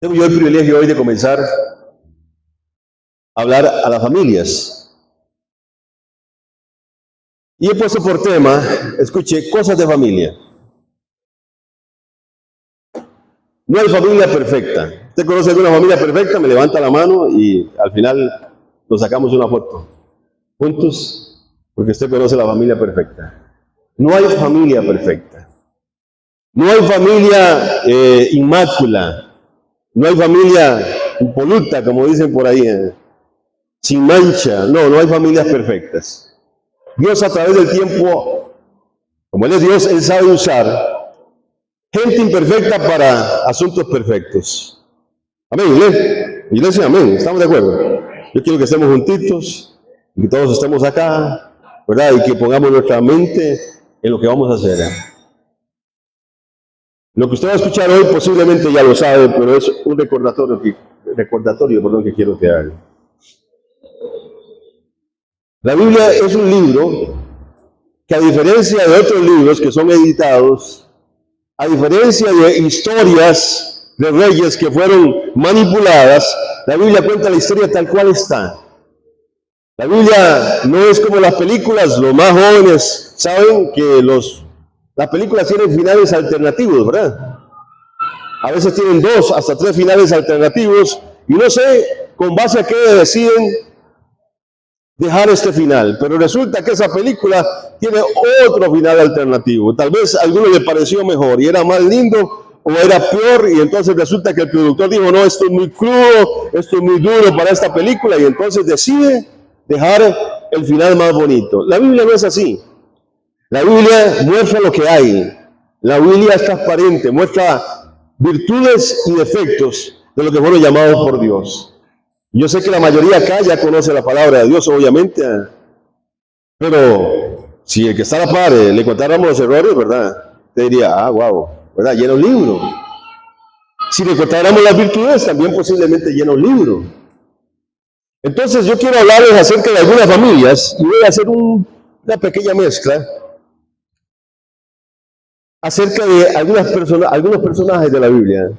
Tengo yo el privilegio hoy de comenzar a hablar a las familias. Y he puesto por tema, escuche, cosas de familia. No hay familia perfecta. ¿Usted conoce alguna familia perfecta? Me levanta la mano y al final nos sacamos una foto juntos, porque usted conoce la familia perfecta. No hay familia perfecta. No hay familia inmácula. No hay familia impoluta, como dicen por ahí, sin mancha. No hay familias perfectas. Dios a través del tiempo, como Él es Dios, Él sabe usar gente imperfecta para asuntos perfectos. Amén, iglesia, amén, estamos de acuerdo. Yo quiero que estemos juntitos, y que todos estemos acá, ¿verdad? Y que pongamos nuestra mente en lo que vamos a hacer. Lo que usted va a escuchar hoy posiblemente ya lo sabe, pero es un recordatorio que quiero que haga. La Biblia es un libro que, a diferencia de otros libros que son editados, a diferencia de historias de reyes que fueron manipuladas, la Biblia cuenta la historia tal cual está. La Biblia no es como las películas. Los más jóvenes saben que las películas tienen finales alternativos, ¿verdad? A veces tienen 2 hasta 3 finales alternativos y no sé con base a qué deciden dejar este final, pero resulta que esa película tiene otro final alternativo. Tal vez a alguno le pareció mejor y era más lindo, o era peor, y entonces resulta que el productor dijo, no, esto es muy crudo, esto es muy duro para esta película, y entonces decide dejar el final más bonito. La Biblia no es así. La Biblia muestra lo que hay. La Biblia es transparente, muestra virtudes y defectos de lo que fueron llamados por Dios. Yo sé que la mayoría acá ya conoce la palabra de Dios, obviamente, pero si el que está a la par le contáramos los errores, ¿verdad? Te diría, wow, ¿verdad? Llena un libro. Si le contáramos las virtudes, también posiblemente llena un libro. Entonces yo quiero hablarles acerca de algunas familias y voy a hacer una pequeña mezcla acerca de algunos personajes de la Biblia.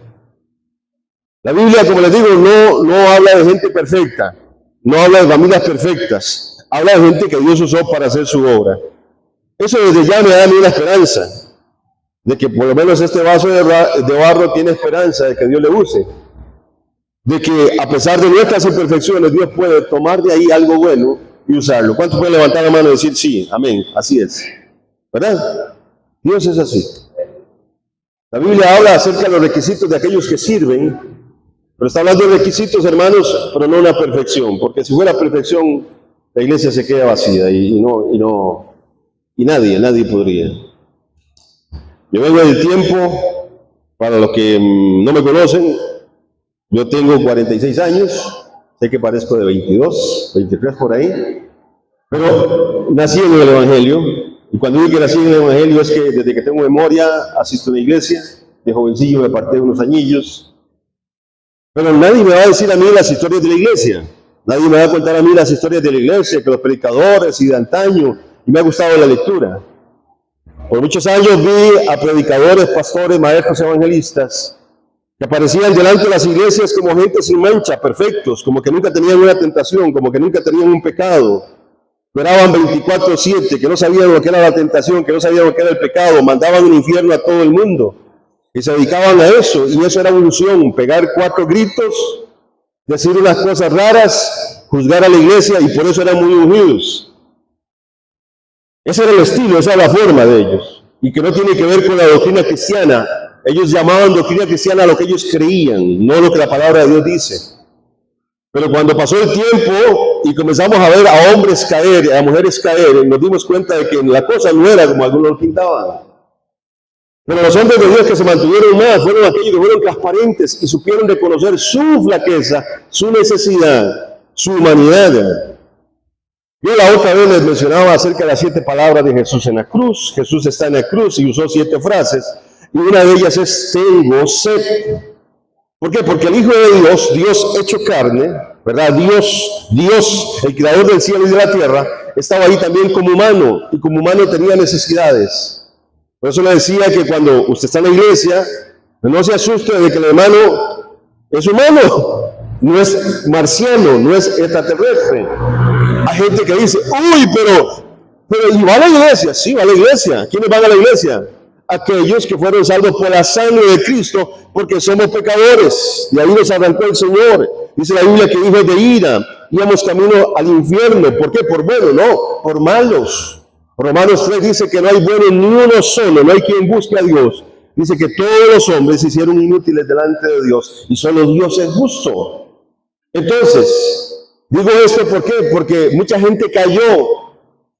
La Biblia, como les digo, no habla de gente perfecta, no habla de familias perfectas, habla de gente que Dios usó para hacer su obra. Eso desde ya me da a mí una esperanza, de que por lo menos este vaso de barro tiene esperanza de que Dios le use, de que a pesar de nuestras imperfecciones, Dios puede tomar de ahí algo bueno y usarlo. ¿Cuántos pueden levantar la mano y decir sí, amén, así es? ¿Verdad? Dios es así. La Biblia habla acerca de los requisitos de aquellos que sirven, pero está hablando de requisitos, hermanos, pero no una perfección, porque si fuera perfección, la iglesia se queda vacía y nadie podría. Yo vengo del tiempo, para los que no me conocen, yo tengo 46 años, sé que parezco de 22, 23 por ahí, pero nací en el Evangelio, y cuando digo que nací en el Evangelio es que desde que tengo memoria asisto a la iglesia, de jovencillo me aparté unos añillos. Pero nadie me va a decir a mí las historias de la iglesia. Nadie me va a contar a mí las historias de la iglesia, que los predicadores y de antaño. Y me ha gustado la lectura. Por muchos años vi a predicadores, pastores, maestros evangelistas que aparecían delante de las iglesias como gente sin mancha, perfectos, como que nunca tenían una tentación, como que nunca tenían un pecado. Oraban 24/7, que no sabían lo que era la tentación, que no sabían lo que era el pecado, mandaban un infierno a todo el mundo. Y se dedicaban a eso, y eso era evolución, pegar 4 gritos, decir unas cosas raras, juzgar a la iglesia, y por eso eran muy ungidos. Ese era el estilo, esa era la forma de ellos, y que no tiene que ver con la doctrina cristiana. Ellos llamaban doctrina cristiana a lo que ellos creían, no lo que la palabra de Dios dice. Pero cuando pasó el tiempo y comenzamos a ver a hombres caer, a mujeres caer, nos dimos cuenta de que la cosa no era como algunos lo pintaban. Pero los hombres de Dios que se mantuvieron más fueron aquellos que fueron transparentes y supieron reconocer su flaqueza, su necesidad, su humanidad. Yo la otra vez les mencionaba acerca de las 7 palabras de Jesús en la cruz. Jesús está en la cruz y usó 7 frases, y una de ellas es tengo sed. ¿Por qué? Porque el Hijo de Dios, Dios hecho carne, ¿verdad? Dios, el creador del cielo y de la tierra, estaba ahí también como humano, y como humano tenía necesidades. Por eso le decía que cuando usted está en la iglesia, no se asuste de que el hermano es humano, no es marciano, no es extraterrestre. Hay gente que dice, uy, pero ¿y va a la iglesia? Sí, va a la iglesia. ¿Quiénes van a la iglesia? Aquellos que fueron salvos por la sangre de Cristo, porque somos pecadores. De ahí nos arrancó el Señor. Dice la Biblia que hijos de ira, íbamos camino al infierno. ¿Por qué? Por buenos, no, por malos. Romanos 3 dice que no hay bueno ni uno solo, no hay quien busque a Dios. Dice que todos los hombres se hicieron inútiles delante de Dios y solo Dios es justo. Entonces, digo esto ¿por qué? Porque mucha gente cayó,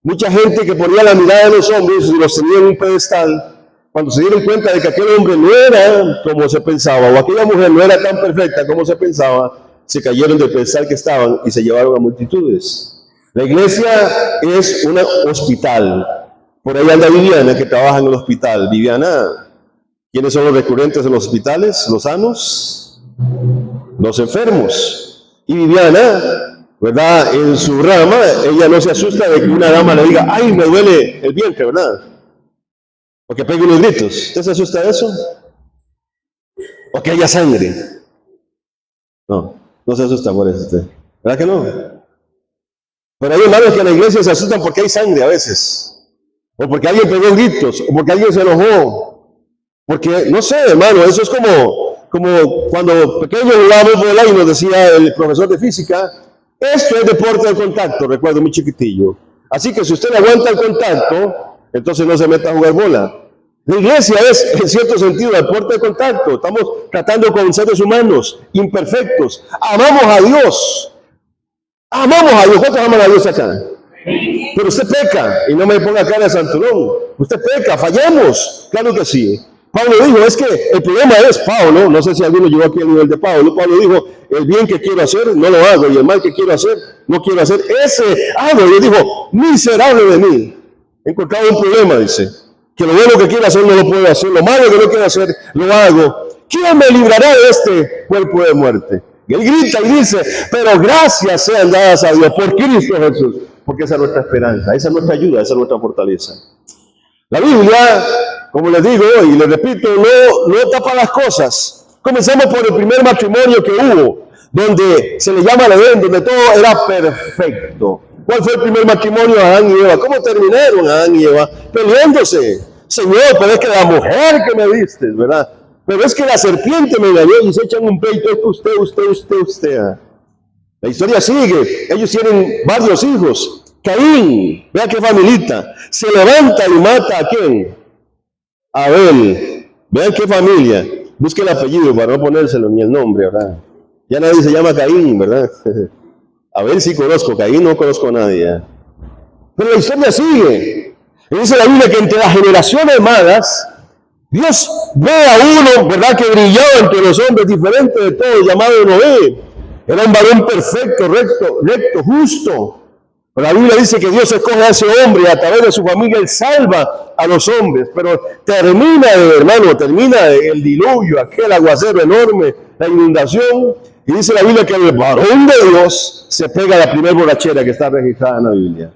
mucha gente que ponía la mirada de los hombres y los tenía en un pedestal. Cuando se dieron cuenta de que aquel hombre no era como se pensaba, o aquella mujer no era tan perfecta como se pensaba, se cayeron del pedestal que estaban y se llevaron a multitudes. La iglesia es un hospital. Por ahí anda Viviana, que trabaja en el hospital. Viviana, ¿quiénes son los recurrentes en los hospitales? Los sanos, los enfermos. Y Viviana, ¿verdad? En su rama, ella no se asusta de que una dama le diga, ay, me duele el vientre, ¿verdad? O que pegue unos gritos. ¿Usted se asusta de eso? O que haya sangre. No, no se asusta por eso usted. ¿Verdad que no? Pero hay hermanos que en la iglesia se asustan porque hay sangre a veces. O porque alguien pegó gritos. O porque alguien se enojó. Porque, no sé, hermano, eso es como cuando pequeños jugábamos bola y nos decía el profesor de física, esto es deporte de contacto, recuerdo muy chiquitillo. Así que si usted no aguanta el contacto, entonces no se meta a jugar bola. La iglesia es, en cierto sentido, deporte de contacto. Estamos tratando con seres humanos, imperfectos. Amamos a Dios. Amamos a Dios. ¿Cuántos aman a Dios acá? Pero usted peca, y no me ponga cara de santurrón. Usted peca, fallamos. Claro que sí. Pablo dijo, es que el problema es Pablo, no sé si alguno llegó aquí al nivel de Pablo. Pablo dijo, el bien que quiero hacer, no lo hago, y el mal que quiero hacer, no quiero hacer. Ese hago. Y él dijo, miserable de mí. He encontrado un problema, dice, que lo bueno que quiero hacer no lo puedo hacer, lo malo que no quiero hacer, lo hago. ¿Quién me librará de este cuerpo de muerte? Y él grita y dice, pero gracias sean dadas a Dios por Cristo Jesús, porque esa es nuestra esperanza, esa es nuestra ayuda, esa es nuestra fortaleza. La Biblia, como les digo y les repito, no tapa las cosas. Comencemos por el primer matrimonio que hubo, donde se le llama el Edén, donde todo era perfecto. ¿Cuál fue el primer matrimonio? Adán y Eva. ¿Cómo terminaron Adán y Eva? Peleándose. Señor, pero es que la mujer que me diste, ¿verdad? Pero es que la serpiente me engañó y se echan un pleito, usted. La historia sigue. Ellos tienen varios hijos. Caín, vea qué familita, se levanta y mata ¿a quién? A Abel. Vean qué familia. Busque el apellido para no ponérselo ni el nombre, ¿verdad? Ya nadie se llama Caín, ¿verdad? Abel sí conozco, Caín no conozco a nadie. Pero la historia sigue. Y dice la Biblia que entre las generaciones malas, Dios ve a uno, ¿verdad?, que brillaba entre los hombres, diferente de todos, llamado Noé. Era un varón perfecto, recto, justo. Pero la Biblia dice que Dios escoge a ese hombre y a través de su familia Él salva a los hombres. Pero termina el diluvio, aquel aguacero enorme, la inundación. Y dice la Biblia que el varón de Dios se pega a la primera borrachera que está registrada en la Biblia.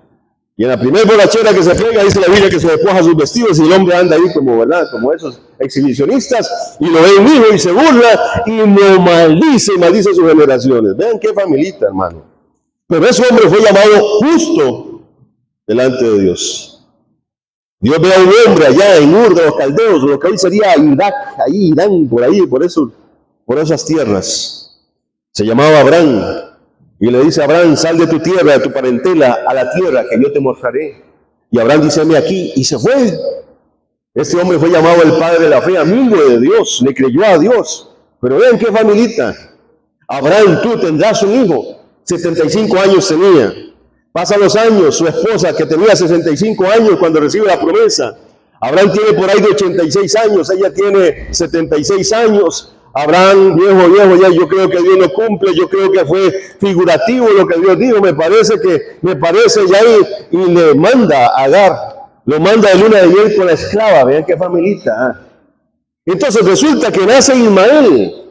Y en la primera borrachera que se pega, dice la Biblia que se despoja sus vestidos y el hombre anda ahí como, ¿verdad?, como esos exhibicionistas, y lo ve un hijo y se burla y lo maldice sus generaciones. Vean qué familita, hermano. Pero ese hombre fue llamado justo delante de Dios. Dios ve a un hombre allá en Ur de los Caldeos, lo que hoy sería Irak, ahí Irán, por ahí, por esas tierras. Se llamaba Abraham. Y le dice a Abraham, sal de tu tierra, de tu parentela, a la tierra que yo te mostraré. Y Abraham dice, heme aquí, y se fue. Este hombre fue llamado el padre de la fe, amigo de Dios, le creyó a Dios. Pero vean qué familita. Abraham, tú tendrás un hijo. 75 años tenía. Pasan los años, su esposa, que tenía 65 años cuando recibe la promesa. Abraham tiene por ahí de 86 años, ella tiene 76 años. Abraham, viejo, ya yo creo que Dios no cumple, yo creo que fue figurativo lo que Dios dijo, me parece ya, y le manda a Agar, lo manda de luna de miel con la esclava, vean qué familita. Entonces resulta que nace Ismael,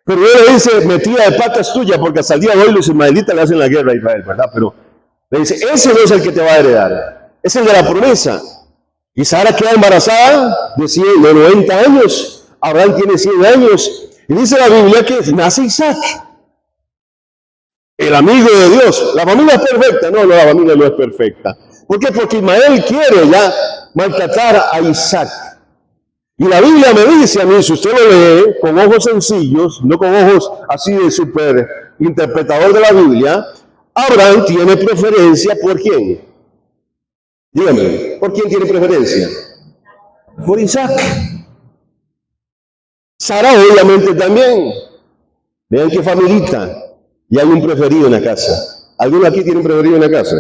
pero él le dice, metida de patas tuya, porque hasta el día de hoy los ismaelitas le hacen la guerra a Israel, ¿verdad? Pero le dice, ese no es el que te va a heredar, es el de la promesa. Y Sara queda embarazada de 90 años. Abraham tiene 100 años Y dice la Biblia que nace Isaac, el amigo de Dios. La familia es perfecta. No, la familia no es perfecta. ¿Por qué? Porque Ismael quiere ya maltratar a Isaac. Y la Biblia me dice a mí, si usted lo lee con ojos sencillos, no con ojos así de súper interpretador de la Biblia, Abraham tiene preferencia por quién. Dígame, ¿por quién tiene preferencia? Por Isaac. Sara obviamente también. Vean qué familita. Y hay un preferido en la casa. ¿Alguno aquí tiene un preferido en la casa?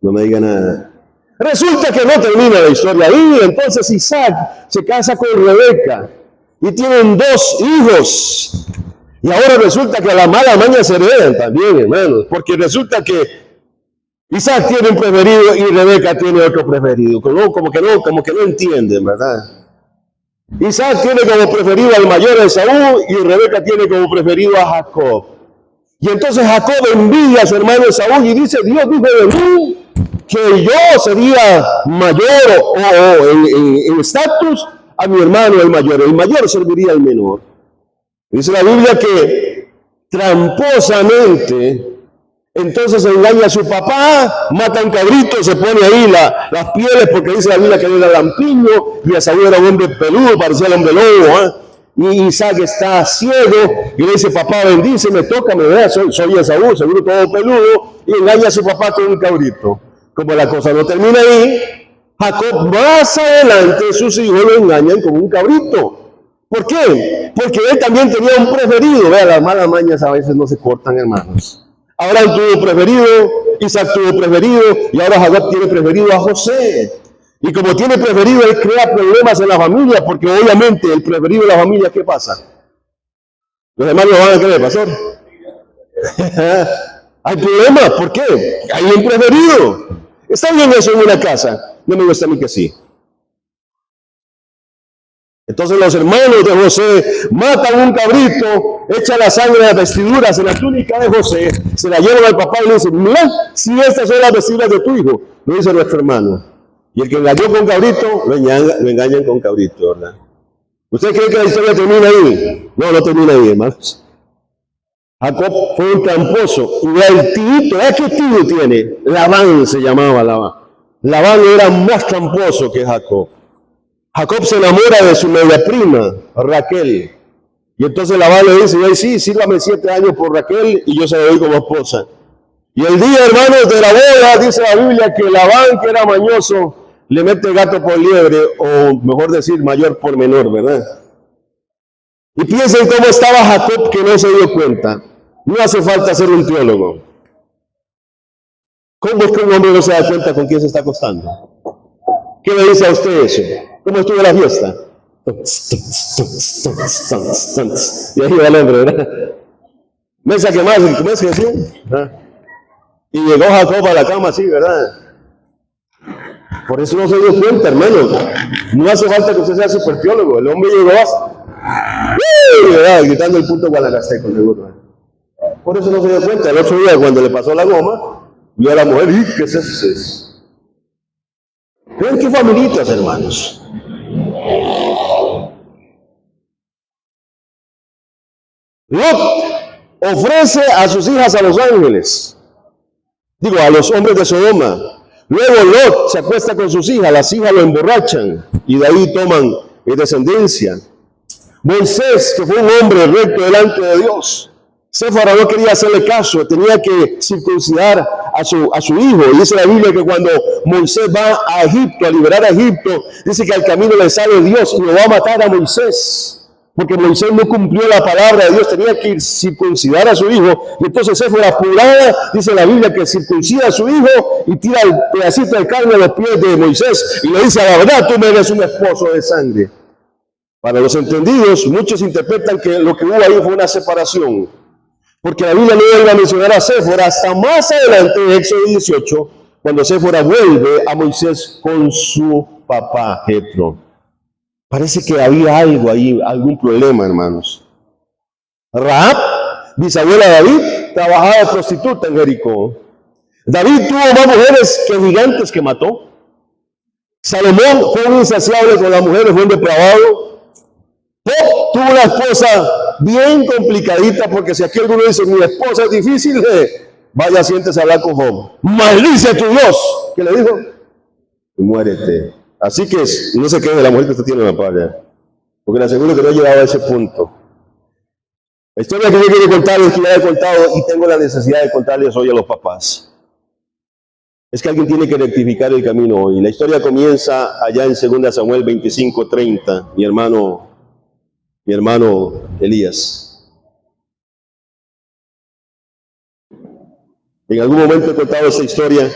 No me diga nada. Resulta que no termina la historia ahí. Entonces Isaac se casa con Rebeca y tienen 2 hijos. Y ahora resulta que las malas mañas se heredan también, hermanos. Porque resulta que Isaac tiene un preferido y Rebeca tiene otro preferido. Como que no entienden, ¿verdad? Isaac tiene como preferido al mayor Esaú y Rebeca tiene como preferido a Jacob. Y entonces Jacob envidia a su hermano Esaú y dice, Dios dijo de mí que yo sería mayor o en estatus a mi hermano el mayor serviría al menor. Dice la Biblia que tramposamente entonces engaña a su papá, mata a un cabrito, se pone ahí las pieles, porque dice la Biblia que él era lampiño y Esaú era un hombre peludo, parecía el hombre lobo, y Isaac está ciego y le dice, papá, bendíceme, tócame, soy Esaú, seguro todo peludo, y engaña a su papá con un cabrito. Como la cosa no termina ahí, Jacob más adelante sus hijos lo engañan con un cabrito. ¿Por qué? Porque él también tenía un preferido. Vea, las malas mañas a veces no se cortan, hermanos. Abraham tuvo preferido, Isaac tuvo preferido, y ahora Jacob tiene preferido a José. Y como tiene preferido, él crea problemas en la familia, porque obviamente el preferido de la familia, ¿qué pasa? Los demás lo van a creer, pastor. Hay problemas, ¿por qué? Hay un preferido. ¿Está bien eso en una casa? No me gusta a mí que sí. Entonces los hermanos de José matan un cabrito, echan la sangre de las vestiduras en la túnica de José, se la llevan al papá y le dicen, mira, si estas son las vestiduras de tu hijo, lo dice nuestro hermano. Y el que engañó con cabrito, lo engañan con cabrito, ¿verdad? ¿Usted cree que la historia termina ahí? No, no termina ahí, hermanos. Jacob fue un tramposo. Y el tío, ¿qué tío tiene? Labán se llamaba Labán. Labán era más tramposo que Jacob. Jacob se enamora de su media prima, Raquel. Y entonces Labán le dice, sí, sírvame 7 años por Raquel y yo se la doy como esposa. Y el día, hermanos, de la boda, dice la Biblia que Labán, que era mañoso, le mete gato por liebre, o mejor decir, mayor por menor, ¿verdad? Y piensen cómo estaba Jacob que no se dio cuenta. No hace falta ser un teólogo. ¿Cómo es que un hombre no se da cuenta con quién se está acostando? ¿Qué le dice a usted eso? ¿Cómo estuvo la fiesta? Y ahí va el hombre, ¿verdad? Mesa que más, ¿cómo es que decía? Y llegó Jacob a la cama así, ¿verdad? Por eso no se dio cuenta, hermano. No hace falta que usted sea super teólogo. El hombre llegó ¿verdad? Gritando el punto guanacasteco, seguro. Por eso no se dio cuenta. El otro día, cuando le pasó la goma, vio a la mujer y ¿qué es eso? Vean qué familitas, hermanos. Lot ofrece a sus hijas a los ángeles. Digo, a los hombres de Sodoma. Luego Lot se acuesta con sus hijas, las hijas lo emborrachan y de ahí toman descendencia. Moisés, que fue un hombre recto delante de Dios, Séfora no quería hacerle caso, tenía que circuncidar a su hijo. Y dice la Biblia que cuando Moisés va a Egipto, a liberar a Egipto, dice que al camino le sale Dios y lo va a matar a Moisés. Porque Moisés no cumplió la palabra de Dios, tenía que circuncidar a su hijo. Y entonces Séfora apurada, dice la Biblia que circuncida a su hijo y tira el pedacito de carne a los pies de Moisés. Y le dice, la verdad, tú me eres un esposo de sangre. Para los entendidos, muchos interpretan que lo que hubo ahí fue una separación. Porque la Biblia no iba a mencionar a Séfora hasta más adelante en Éxodo 18, cuando Séfora vuelve a Moisés con su papá Jetro. Parece que había algo ahí, algún problema, hermanos. Rahab, bisabuela de David, trabajaba de prostituta en Jericó. David tuvo más mujeres que gigantes que mató. Salomón fue un insaciable con las mujeres, fue un depravado. Job tuvo una esposa bien complicadita, porque si aquí alguno dice, mi esposa es difícil, vaya, siéntese a hablar con Job. Maldice a tu Dios. ¿Qué le dijo? Y muérete. Así que no se quede de la mujer que usted tiene en la playa, porque le aseguro que no he llegado a ese punto. La historia que yo quiero contarles, que ya he contado y tengo la necesidad de contarles hoy a los papás, es que alguien tiene que rectificar el camino hoy. La historia comienza allá en 2 Samuel 25:30, mi hermano Elías. En algún momento he contado esta historia,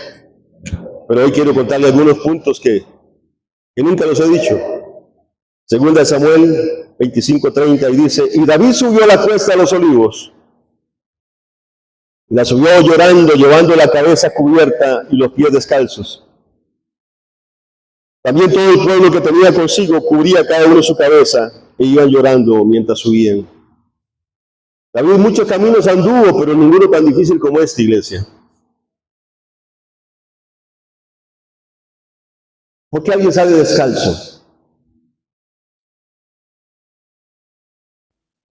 pero hoy quiero contarle algunos puntos que nunca los he dicho. 2 Samuel 25:30, y dice, y David subió a la cuesta de los olivos. La subió llorando, llevando la cabeza cubierta y los pies descalzos. También todo el pueblo que tenía consigo cubría cada uno su cabeza e iban llorando mientras subían. David muchos caminos anduvo, pero ninguno tan difícil como esta, iglesia. ¿Por qué alguien sale descalzo?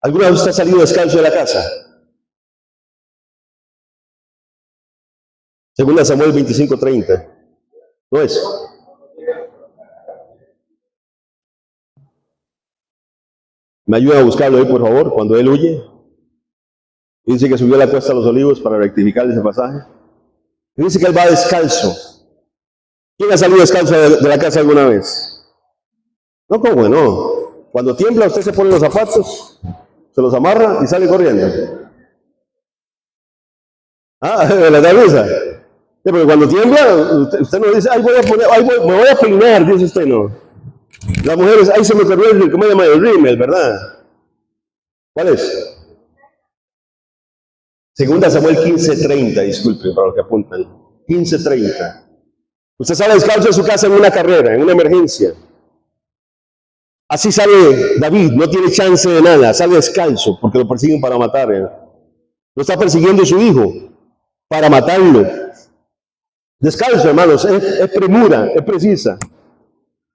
¿Alguna vez usted ha salido descalzo de la casa? 2 Samuel 25:30. ¿No es? ¿Me ayudan a buscarlo ahí, por favor, cuando él huye? Dice que subió a la cuesta de los olivos para rectificar ese pasaje. Y dice que él va descalzo. ¿Quién ha salido descalzo de la casa alguna vez? No, ¿cómo no? Cuando tiembla, usted se pone los zapatos, se los amarra y sale corriendo. Ah, ¿le da risa? Sí, porque cuando tiembla, usted no dice, ay, me voy a peinar, dice usted, no. Las mujeres, ahí se me ocurrió el, ¿cómo se llama? El rímel, ¿verdad? ¿Cuál es? 2 Samuel 15:30, disculpe, para los que apuntan. 15:30. Usted sale descalzo de su casa en una carrera, en una emergencia. Así sale David, no tiene chance de nada, sale descalzo porque lo persiguen para matar. Lo está persiguiendo su hijo para matarlo. Descalzo, hermanos, es premura, es precisa.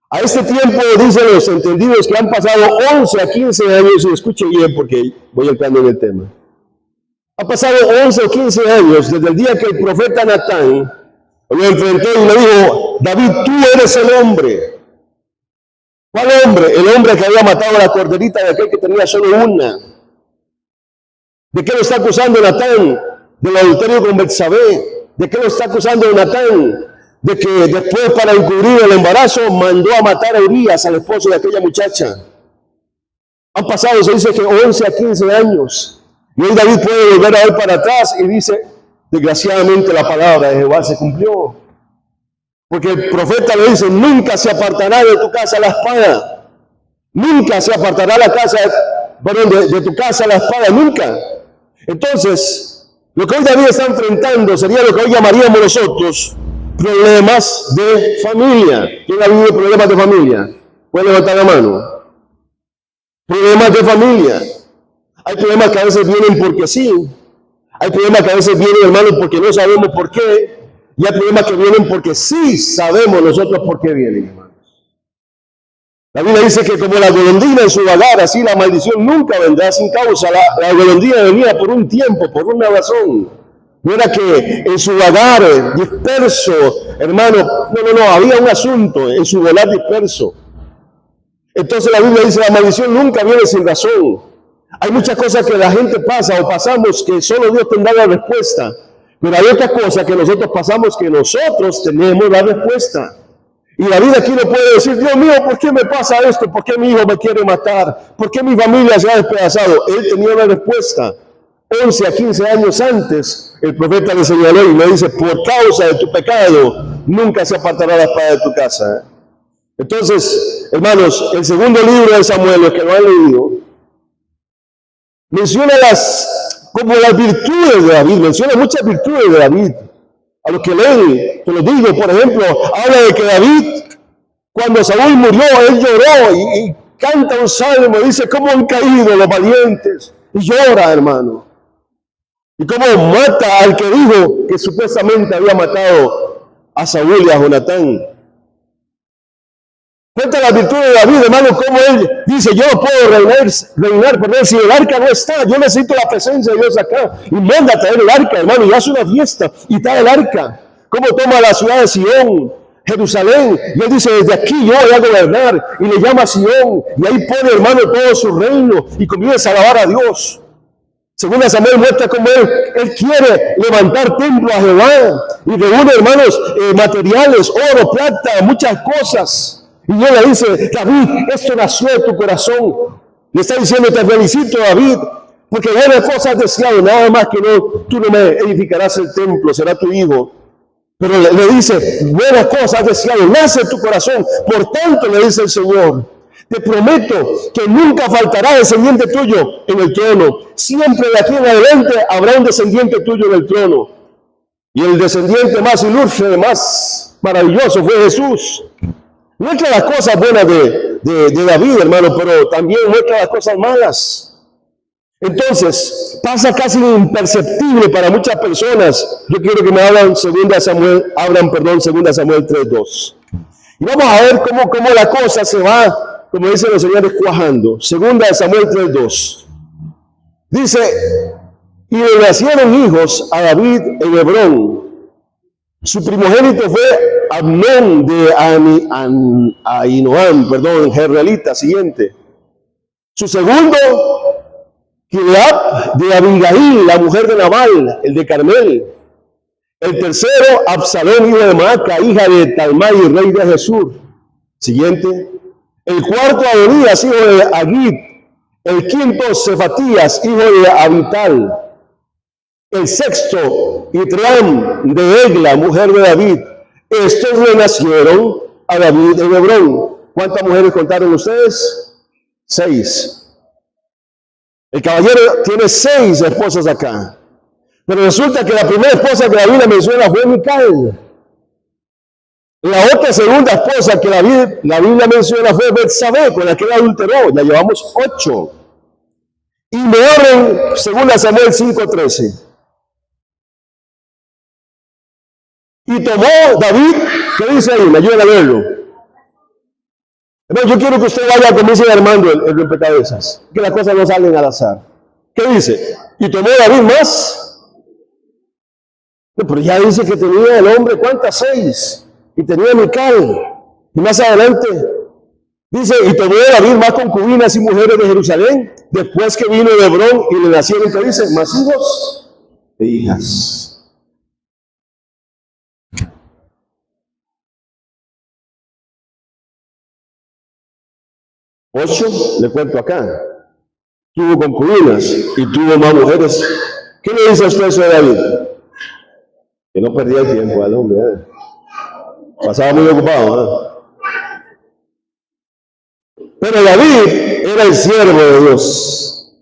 A este tiempo, dicen los entendidos, que han pasado 11 a 15 años, y escuche bien porque voy entrando en el tema. Ha pasado 11 o 15 años desde el día que el profeta Natán lo enfrentó y le dijo, David, tú eres el hombre. ¿Cuál hombre? El hombre que había matado a la corderita de aquel que tenía solo una. ¿De qué lo está acusando Natán? Del adulterio con Betsabé. ¿De qué lo está acusando Natán? De que después, para encubrir el embarazo, mandó a matar a Urías, al esposo de aquella muchacha. Han pasado, se dice que 11 a 15 años. Y hoy David puede volver a ver para atrás y dice, desgraciadamente la palabra de Jehová se cumplió. Porque el profeta le dice, nunca se apartará de tu casa la espada. Nunca se apartará de tu casa la espada, nunca. Entonces, lo que hoy David está enfrentando sería lo que hoy llamaríamos nosotros problemas de familia. ¿Quién ha vivido problemas de familia? ¿Puede levantar la mano? Problemas de familia. Hay problemas que a veces vienen porque sí. Hay problemas que a veces vienen, hermanos, porque no sabemos por qué. Y hay problemas que vienen porque sí sabemos nosotros por qué vienen, hermanos. La Biblia dice que como la golondrina en su vagar, así la maldición nunca vendrá sin causa. La golondrina venía por un tiempo, por una razón. No era que en su vagar disperso, hermano, no, había un asunto en su volar disperso. Entonces la Biblia dice, la maldición nunca viene sin razón. Hay muchas cosas que la gente pasa o pasamos que solo Dios tendrá la respuesta. Pero hay otras cosas que nosotros pasamos que nosotros tenemos la respuesta. Y David aquí no puede decir, Dios mío, ¿por qué me pasa esto? ¿Por qué mi hijo me quiere matar? ¿Por qué mi familia se ha despedazado? Él tenía la respuesta. 11 a 15 años antes, el profeta le señaló y le dice, por causa de tu pecado, nunca se apartará la espada de tu casa. Entonces, hermanos, el segundo libro de Samuel, los que lo han leído, menciona como las virtudes de David, menciona muchas virtudes de David. A los que leen, te lo digo, por ejemplo, habla de que David, cuando Saúl murió, él lloró y canta un salmo, dice, cómo han caído los valientes, y llora, hermano. Y cómo mata al que dijo que supuestamente había matado a Saúl y a Jonatán. Cuenta la virtud de David, hermano, como él dice, yo no puedo reinar, perdón, si el arca no está, yo necesito la presencia de Dios acá. Y manda a traer el arca, hermano, y hace una fiesta y trae el arca. Como toma la ciudad de Sion, Jerusalén, y él dice, desde aquí yo voy a gobernar, y le llama a Sion, y ahí pone, hermano, todo su reino, y comienza a alabar a Dios. Según Samuel muestra cómo él quiere levantar templo a Jehová, y reúne, hermanos, materiales, oro, plata, muchas cosas. Y él le dice, David, esto nació de tu corazón. Le está diciendo, te felicito, David, porque buenas cosas deseado, nada más que tú no me edificarás el templo, será tu hijo. Pero le dice, buenas cosas deseado, nace en tu corazón. Por tanto, le dice el Señor, te prometo que nunca faltará descendiente tuyo en el trono. Siempre de aquí en adelante habrá un descendiente tuyo en el trono. Y el descendiente más ilustre, más maravilloso fue Jesús. Muestra las cosas buenas de David, hermano, pero también muestra las cosas malas. Entonces, pasa casi imperceptible para muchas personas. Yo quiero que me abran 2 Samuel 3:2. Y vamos a ver cómo la cosa se va, como dicen los señores, cuajando. 2 Samuel 3:2. Dice, y le nacieron hijos a David en Hebrón. Su primogénito fue Amnón de Ahinoam, Jerreelita, siguiente. Su segundo, Kileab de Abigail, la mujer de Nabal, el de Carmel. El tercero, Absalón, hijo de Maaca, hija de Talmai, rey de Jesús. Siguiente. El cuarto, Adonías, hijo de Agit. El quinto, Cefatías, hijo de Abital. El sexto, Itream de Egla, mujer de David. Estos le nacieron a David en Hebrón. ¿Cuántas mujeres contaron ustedes? 6. El caballero tiene 6 esposas acá. Pero resulta que la primera esposa que la Biblia menciona fue Mical. La otra segunda esposa que la Biblia menciona fue Betsabé, con la que él adulteró. Ya llevamos 8. Y me abren 2 Samuel 5:13. Y tomó David, ¿qué dice ahí? Me ayudan a leerlo. Yo quiero que usted vaya, como dice Armando, el rompecabezas, que las cosas no salen al azar. ¿Qué dice? Y tomó David más. Pero ya dice que tenía el hombre, ¿cuántas? 6. Y tenía Mical. Y más adelante dice, y tomó David más concubinas y mujeres de Jerusalén, después que vino de Hebrón y le nacieron, ¿qué dice? Más hijos e hijas. Ocho, le cuento acá. Tuvo concubinas y tuvo más mujeres. ¿Qué le dice a usted eso de David? Que no perdía el tiempo al hombre. Pasaba muy ocupado. Pero David era el siervo de Dios.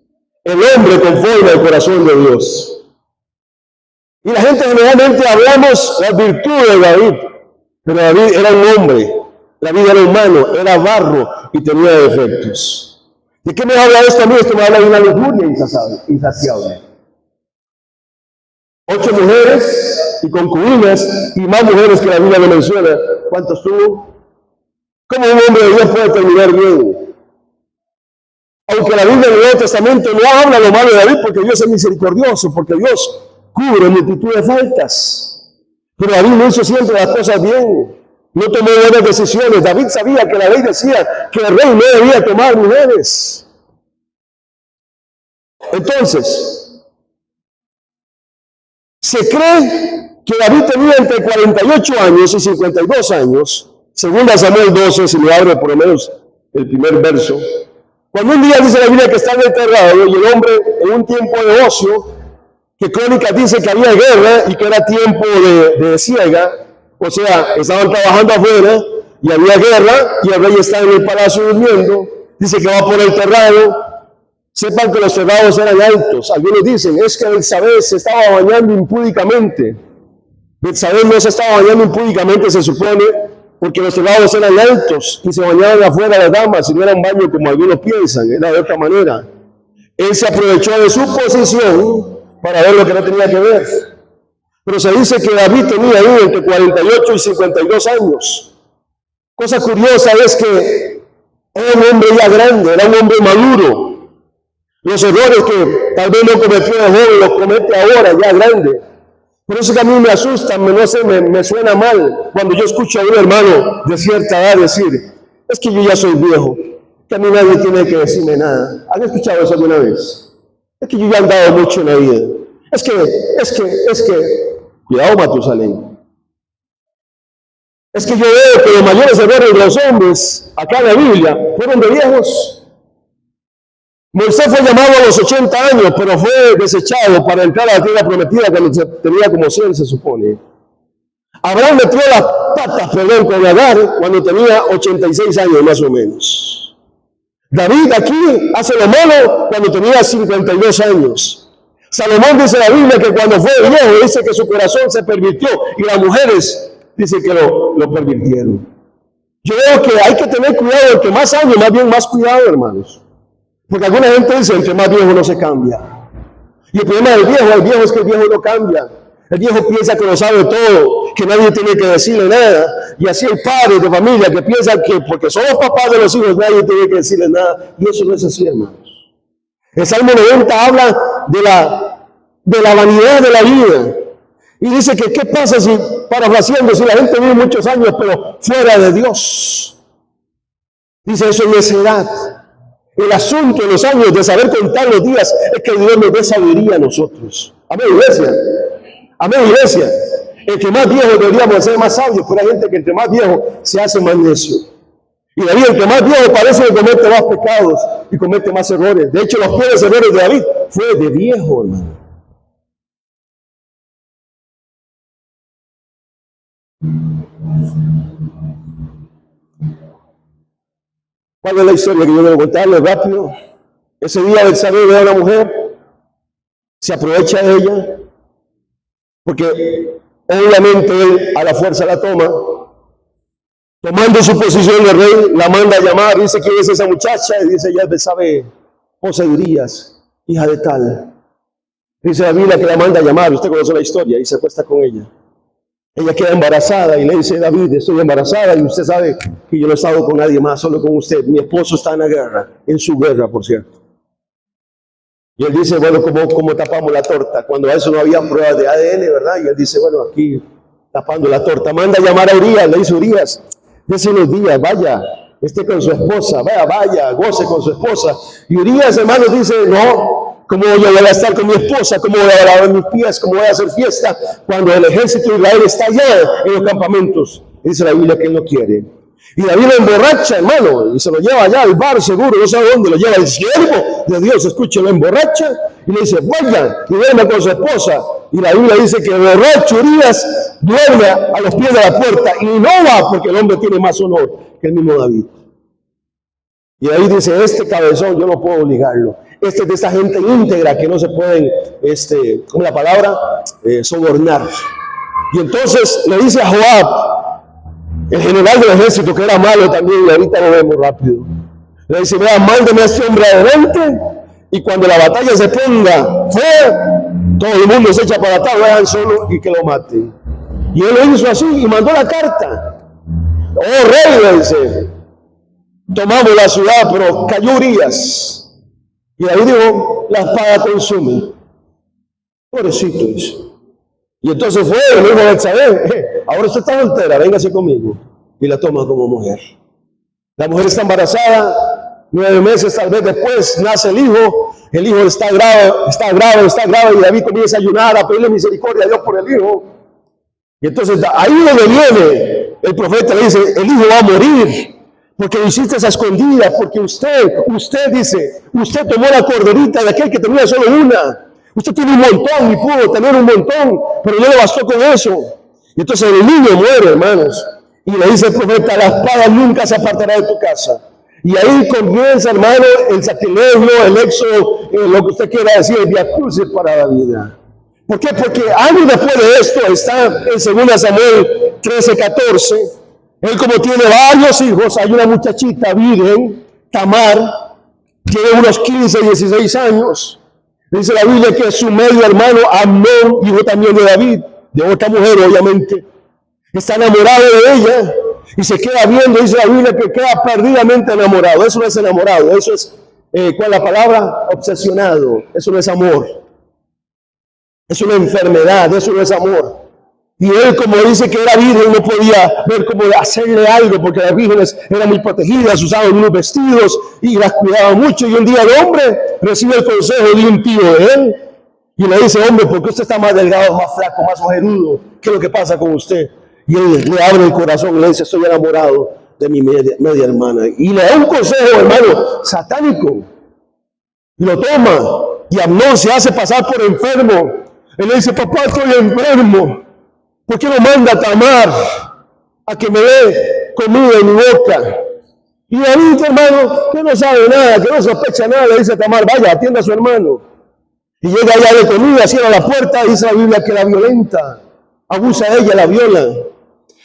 El hombre conforme al corazón de Dios. Y la gente generalmente hablamos las virtudes de David. Pero David era un hombre. David era humano, era barro y tenía defectos. ¿De qué me habla esto a mí? Esto me habla de una lujuria insaciable. 8 mujeres y concubinas y más mujeres que la Biblia me menciona. ¿Cuántos tuvo? ¿Cómo un hombre de Dios puede terminar bien? Aunque la Biblia del Nuevo Testamento no habla lo malo de David, porque Dios es misericordioso, porque Dios cubre multitud de faltas. Pero David no hizo siempre las cosas bien. No tomó buenas decisiones. David sabía que la ley decía que el rey no debía tomar mujeres. Entonces, se cree que David tenía entre 48 años y 52 años, según Samuel 12, si me abre por lo menos el primer verso. Cuando un día dice la Biblia que estaba enterrado y el hombre en un tiempo de ocio, que Crónicas dice que había guerra y que era tiempo de siega, o sea, estaban trabajando afuera y había guerra y el rey estaba en el palacio durmiendo. Dice que va por el terrado. Sepan que los terrados eran altos. Algunos dicen, es que Betsabé se estaba bañando impúdicamente. Betsabé no se estaba bañando impúdicamente, se supone, porque los terrados eran altos y se bañaban afuera las damas, y no era un baño como algunos piensan, era de otra manera. Él se aprovechó de su posición para ver lo que no tenía que ver. Pero se dice que David tenía ahí entre 48 y 52 años. Cosa curiosa es que era un hombre ya grande, era un hombre maduro. Los errores que tal vez no cometió de joven los comete ahora, ya grande. Por eso que a mí me asusta, no sé, me suena mal cuando yo escucho a un hermano de cierta edad decir, es que yo ya soy viejo, que a mí nadie tiene que decirme nada. ¿Han escuchado eso alguna vez? Es que yo ya he andado mucho en la vida. Es que, cuidado Matusalén. Es que yo veo que los mayores errores de los hombres, acá en la Biblia, fueron de viejos. Moisés fue llamado a los 80 años, pero fue desechado para entrar a la tierra prometida cuando tenía como 100, se supone. Abraham metió las patas, con Agar cuando tenía 86 años más o menos. David aquí hace lo malo cuando tenía 52 años. Salomón dice en la Biblia que cuando fue viejo, dice que su corazón se pervirtió y las mujeres dicen que lo pervirtieron. Yo veo que hay que tener cuidado, el que más años, más bien más cuidado, hermanos. Porque alguna gente dice, el que más viejo no se cambia. Y el problema del viejo es que el viejo no cambia. El viejo piensa que lo sabe todo, que nadie tiene que decirle nada. Y así el padre de familia que piensa que porque son los papás de los hijos nadie tiene que decirle nada. Y eso no es así, hermanos. El Salmo 90 habla de la vanidad de la vida. Y dice que qué pasa si, parafraseando, si la gente vive muchos años pero fuera de Dios. Dice eso es necedad. El asunto en los años de saber contar los días es que Dios nos dé sabiduría a nosotros. Amén, iglesia. Amén, iglesia. El que más viejo deberíamos ser más sabios, pero hay gente que entre más viejo se hace más necio. Y David, el que más viejo parece que comete más pecados y comete más errores. De hecho, los peores errores de David fue de viejo, hermano. ¿Cuál es la historia que yo debo contarles rápido? Ese día Betsabé ve a una mujer, se aprovecha de ella, porque obviamente él a la fuerza la toma, tomando su posición de rey, la manda a llamar, dice quién es esa muchacha, y dice ella es Betsabé, esposa de Urías, hija de tal. Dice la Biblia que la manda a llamar, usted conoce la historia, y se acuesta con ella. Ella queda embarazada y le dice, David, estoy embarazada y usted sabe que yo no he estado con nadie más, solo con usted. Mi esposo está en la guerra, en su guerra, por cierto. Y él dice, bueno, ¿cómo tapamos la torta? Cuando a eso no había pruebas de ADN, ¿verdad? Y él dice, bueno, aquí tapando la torta. Manda a llamar a Urías, le dice Urías, dése unos días, vaya, esté con su esposa, vaya, goce con su esposa. Y Urías, hermanos, dice, no. ¿Cómo yo voy a estar con mi esposa? ¿Cómo voy a lavar mis pies? ¿Cómo voy a hacer fiesta? Cuando el ejército de Israel está allá en los campamentos. Dice la Biblia que él no quiere. Y David lo emborracha, hermano, y se lo lleva allá al bar seguro, no sé a dónde, lo lleva el siervo de Dios, escucha, lo emborracha y le dice, vaya y duerma con su esposa. Y la Biblia dice que el borracho Urías duerme a los pies de la puerta y no va porque el hombre tiene más honor que el mismo David. Y David dice, este cabezón yo no puedo obligarlo. Este es de esa gente íntegra que no se pueden, ¿cómo la palabra? Sobornar. Y entonces le dice a Joab, el general del ejército, que era malo también, y ahorita lo vemos rápido. Le dice, vea, mándeme a este hombre adelante, y cuando la batalla se ponga fuera, todo el mundo se echa para atrás, lo dejan solo y que lo maten. Y él lo hizo así y mandó la carta. Oh rey, le dice, tomamos la ciudad, pero cayó Urías. Y David dijo, la espada consume. Pobrecito, dice. Y entonces fue, el hijo de Betsabé, ahora usted está soltera, véngase conmigo. Y la toma como mujer. La mujer está embarazada, 9 meses tal vez después nace el hijo está grave, y David comienza a ayunar, a pedirle misericordia a Dios por el hijo. Y entonces ahí donde viene, el profeta le dice, el hijo va a morir. Porque lo hiciste a escondidas, porque usted dice, usted tomó la corderita de aquel que tenía solo una. Usted tiene un montón y pudo tener un montón, pero no le bastó con eso. Y entonces el niño muere, hermanos. Y le dice el profeta, la espada nunca se apartará de tu casa. Y ahí comienza, hermano, el sacrilegio, el éxodo, lo que usted quiera decir, el vía crucis para la vida. ¿Por qué? Porque años después de esto, está en 2 Samuel 13:14. Él como tiene varios hijos, hay una muchachita virgen, Tamar, tiene unos 15, 16 años. Dice la Biblia que su medio hermano Amnón, hijo también de David, de otra mujer obviamente, está enamorado de ella. y se queda viendo, dice la Biblia, que queda perdidamente enamorado. Eso no es enamorado, eso es, ¿cuál es la palabra? Obsesionado. Eso no es amor. Es una enfermedad, eso no es amor. Y él, como dice que era virgen, no podía ver cómo hacerle algo, porque las vírgenes eran muy protegidas, usaban unos vestidos y las cuidaban mucho. Y un día el hombre recibe el consejo de un tío de él y le dice: hombre, ¿por qué usted está más delgado, más flaco, más ojerudo? ¿Qué es lo que pasa con usted? Y él le abre el corazón y le dice: estoy enamorado de mi media hermana. Y le da un consejo, hermano, satánico. Y lo toma. Y Amnón se hace pasar por enfermo. Él le dice: papá, estoy enfermo. ¿Por qué no manda a Tamar a que me dé comida en mi boca? Y David, hermano, que no sabe nada, que no sospecha nada, le dice a Tamar: vaya, atienda a su hermano. Y llega allá de comida, cierra la puerta, dice la Biblia que la violenta, abusa de ella, la viola.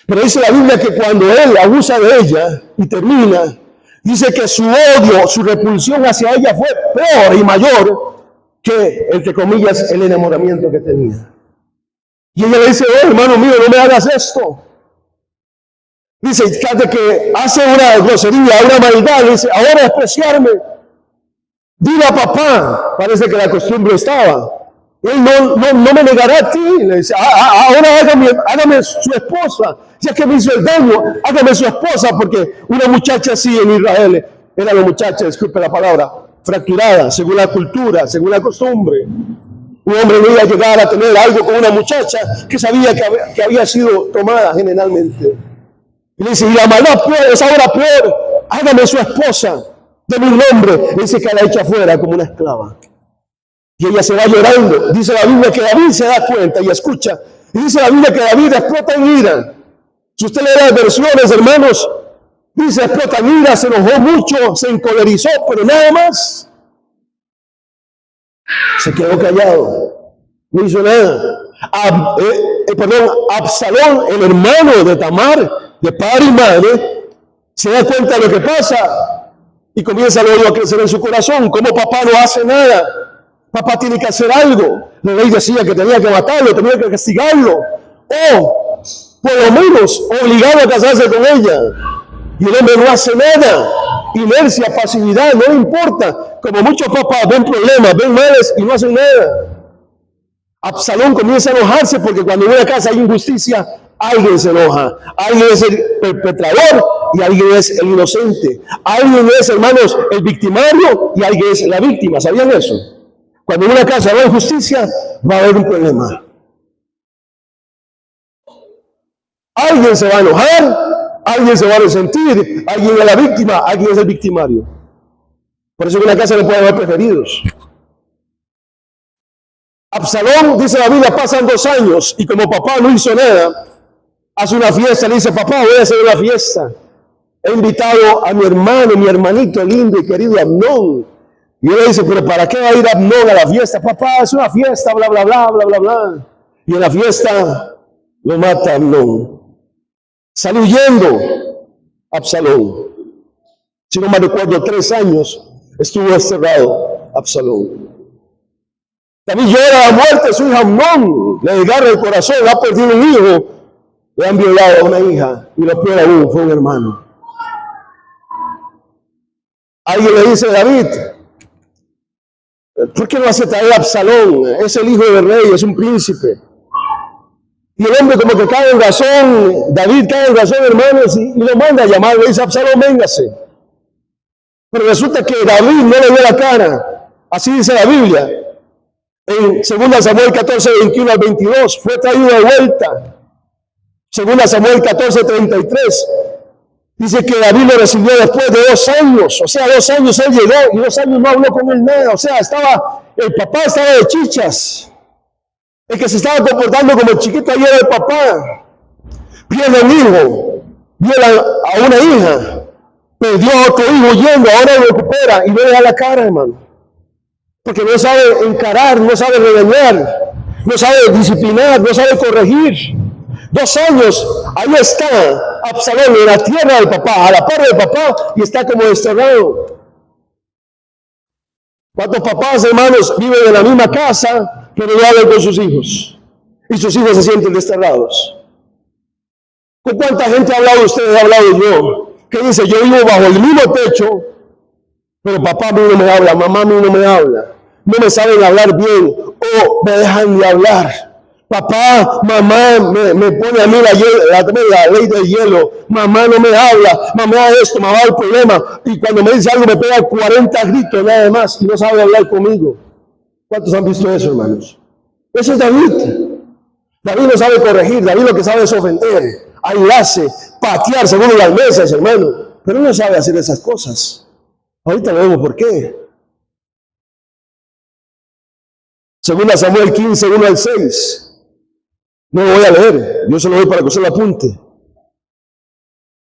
Pero dice la Biblia que cuando él abusa de ella y termina, dice que su odio, su repulsión hacia ella fue peor y mayor que, entre comillas, el enamoramiento que tenía. Y ella le dice: oh, hermano mío, no me hagas esto. Dice, fíjate que hace una grosería, una maldad, dice: ahora despreciarme. Dile a papá, parece que la costumbre estaba. Él no me negará a ti. Le dice: ahora hágame su esposa. Ya que me hizo el daño, hágame su esposa, porque una muchacha así en Israel era la muchacha, disculpe la palabra, fracturada, según la cultura, según la costumbre. Un hombre no iba a llegar a tener algo con una muchacha que sabía que había sido tomada generalmente. Y le dice: y la maldad es ahora peor, hágame su esposa, deme un nombre. Le dice que la echa afuera como una esclava. Y ella se va llorando. Dice la Biblia que David se da cuenta y escucha. Y dice la Biblia que David explota en ira. Si usted lee las versiones, hermanos, dice: explota en ira, se enojó mucho, se encolerizó, pero nada más. Se quedó callado, no hizo nada. Absalón, el hermano de Tamar, de padre y madre, se da cuenta de lo que pasa y comienza luego a crecer en su corazón. Como papá no hace nada, papá tiene que hacer algo. La ley decía que tenía que matarlo, tenía que castigarlo, o por lo menos obligado a casarse con ella. Y el hombre no hace nada. Inercia, pasividad, no le importa. Como muchos papás ven problemas, ven males y no hacen nada. Absalón comienza a enojarse porque cuando en una casa hay injusticia, alguien se enoja. Alguien es el perpetrador y alguien es el inocente. Alguien es, hermanos, el victimario y alguien es la víctima. ¿Sabían eso? Cuando en una casa no hay justicia, va a haber un problema. Alguien se va a enojar, alguien se va a resentir, alguien es la víctima, alguien es el victimario. Por eso en una casa no puede haber preferidos. Absalón, dice la Biblia, pasan 2 años y como papá no hizo nada, hace una fiesta, le dice: papá, voy a hacer una fiesta. He invitado a mi hermano, mi hermanito lindo y querido Amnón. Y él le dice: pero ¿para qué va a ir Amnón a la fiesta? Papá, es una fiesta, bla, bla, bla, bla, bla, bla. Y en la fiesta lo mata Amnón. Sale huyendo Absalón. Si no me recuerdo, 3 años estuvo encerrado Absalón. David llora la muerte de su hijo Amnón. Le desgarra el corazón, ha perdido un hijo. Le han violado a una hija. Y lo peor aún, fue un hermano. Alguien le dice: David, ¿por qué no hace traer a Absalón? Es el hijo del rey, es un príncipe. Y el hombre como que cae en razón, David cae en razón, hermanos, y lo manda a llamar. Le dice: Absalón, véngase. Pero resulta que David no le dio la cara. Así dice la Biblia. En 2 Samuel 14, 21 al 22, fue traído de vuelta. 2 Samuel 14, 33. Dice que David lo recibió después de 2 años. O sea, 2 años él llegó y 2 años no habló con él nada. O sea, el papá estaba de chichas. El que se estaba comportando como el chiquito ayer era el papá. Pierde un hijo, viola a una hija, perdió a otro hijo yendo, ahora lo recupera y no le da la cara, hermano. Porque no sabe encarar, no sabe regañar, no sabe disciplinar, no sabe corregir. 2 años, ahí está Absalón en la tierra del papá, a la par del papá, y está como desterrado. ¿Cuántos papás, hermanos, viven en la misma casa, pero no hablan con sus hijos? Y sus hijos se sienten desterrados. ¿Con cuánta gente ha hablado usted? He hablado yo. Que dice, yo vivo bajo el mismo techo, pero papá a mí no me habla, mamá a mí no me habla. No me saben hablar bien o me dejan de hablar. Papá, mamá me pone a mí la ley del hielo. Mamá no me habla, mamá esto, mamá el problema. Y cuando me dice algo me pega 40 gritos nada más y no sabe hablar conmigo. ¿Cuántos han visto eso, hermanos? Eso es David. David no sabe corregir, David lo que sabe es ofender, airarse, patear según las mesas, hermano. Pero no sabe hacer esas cosas. Ahorita vemos por qué. Segunda Samuel 15, 1 al 6. No lo voy a leer, yo se lo doy para que usted lo apunte.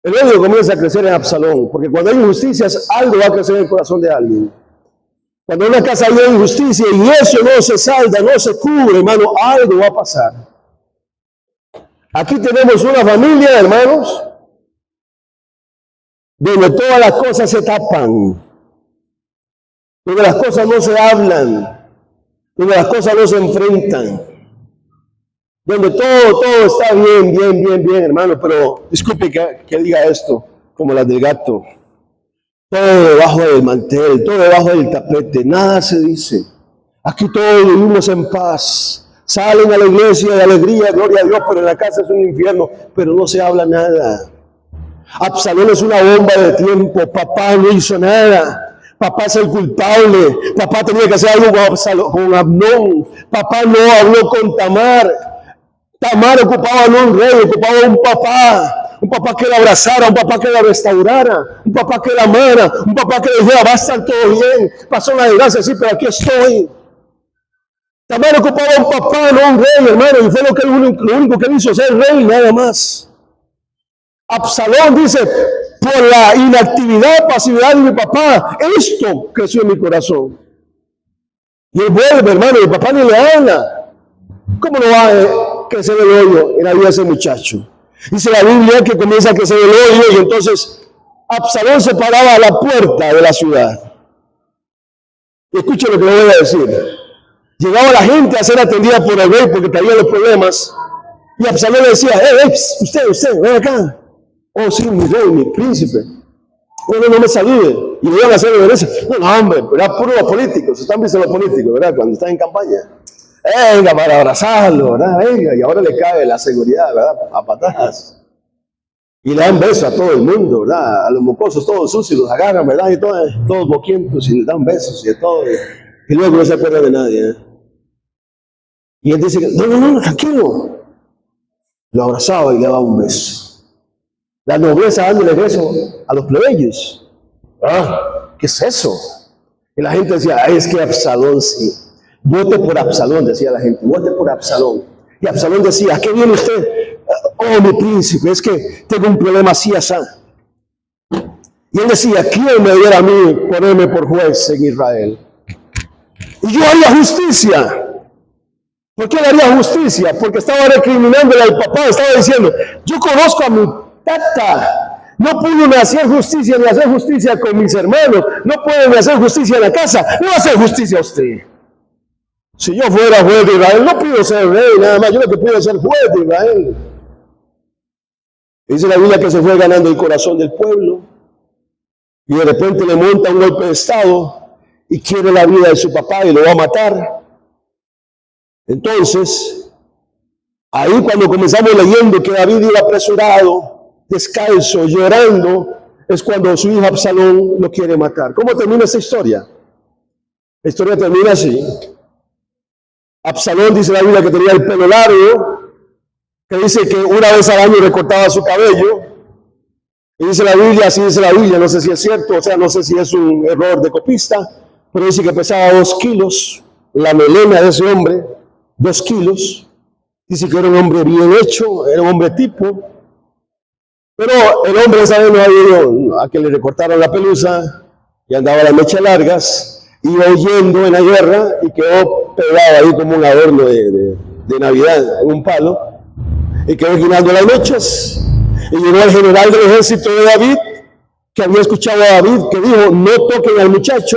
El odio comienza a crecer en Absalón, porque cuando hay injusticias, algo va a crecer en el corazón de alguien. Cuando en una casa hay injusticia y eso no se salda, no se cubre, hermano, algo va a pasar. Aquí tenemos una familia, hermanos, donde todas las cosas se tapan, donde las cosas no se hablan, donde las cosas no se enfrentan, donde todo está bien, hermano, pero disculpe que diga esto, como las del gato. Todo debajo del mantel, todo debajo del tapete, nada se dice. Aquí todos vivimos en paz. Salen a la iglesia de alegría, gloria a Dios, pero en la casa es un infierno, pero no se habla nada. Absalón es una bomba de tiempo, papá no hizo nada. Papá es el culpable, papá tenía que hacer algo con Amnón, papá no habló con Tamar. Tamar ocupaba no un rey, ocupaba un papá que la abrazara, un papá que la restaurara, un papá que la amara, un papá que le dijera, va a estar todo bien, pasó una desgracia, sí, pero aquí estoy. Tamar ocupaba un papá, no un rey, hermano, y fue lo único que él hizo, ser rey, nada más. Absalón dice, por la inactividad, pasividad de mi papá, esto creció en mi corazón. Y él vuelve, hermano, y el papá ni le habla. ¿Cómo no va a crecer el odio en la vida de ese muchacho? Dice la Biblia que comienza a crecer el odio y entonces Absalón se paraba a la puerta de la ciudad. Y escuchen lo que le voy a decir. Llegaba la gente a ser atendida por el rey porque traía los problemas. Y Absalón le decía, usted, ven acá. Oh, sí, mi rey, mi príncipe. No me salude. Y le iban a hacer reverencia. No, hombre, era puro los políticos. Están viendo los políticos, ¿verdad? Cuando están en campaña. Venga, para abrazarlo, ¿verdad? Venga, y ahora le cae la seguridad, ¿verdad? A patadas. Y le dan besos a todo el mundo, ¿verdad? A los mocosos todos sucios, los agarran, ¿verdad? Y todos boquientos y le dan besos y de todo. Y luego no se acuerda de nadie, ¿eh? Y él dice, no, tranquilo. Lo abrazaba y le daba un beso. La nobleza dándole beso a los plebeyos. ¿Qué es eso? Y la gente decía, es que Absalón sí. Vote por Absalón, decía la gente, vote por Absalón. Y Absalón decía, ¿a qué viene usted? Oh, mi príncipe, es que tengo un problema así, así. Y él decía, ¿quién me diera a mí ponerme por juez en Israel? Y yo haría justicia. ¿Por qué le haría justicia? Porque estaba recriminándole al papá, estaba diciendo, yo conozco a mi tata, no pude ni hacer justicia con mis hermanos, no puede ni hacer justicia en la casa, no va a hacer justicia a usted. Si yo fuera juez de Israel, no pido ser rey, nada más, yo lo que pido es ser juez de Israel. Dice la Biblia que se fue ganando el corazón del pueblo y de repente le monta un golpe de estado y quiere la vida de su papá y lo va a matar. Entonces, ahí cuando comenzamos leyendo que David iba apresurado, descalzo, llorando, es cuando su hijo Absalón lo quiere matar. ¿Cómo termina esta historia? La historia termina así. Absalón, dice la Biblia, que tenía el pelo largo, que dice que una vez al año recortaba su cabello. Y dice la Biblia, así dice la Biblia, no sé si es cierto, o sea, no sé si es un error de copista, pero dice que pesaba 2 kilos, la melena de ese hombre, 2 kilos. Dice que era un hombre bien hecho, era un hombre tipo. Pero el hombre esa vez no había ido a que le recortaran la pelusa y andaba las mechas largas. Iba huyendo en la guerra y quedó pegado ahí como un adorno de Navidad en un palo y quedó guinando las mechas y llegó el general del ejército de David que había escuchado a David que dijo no toquen al muchacho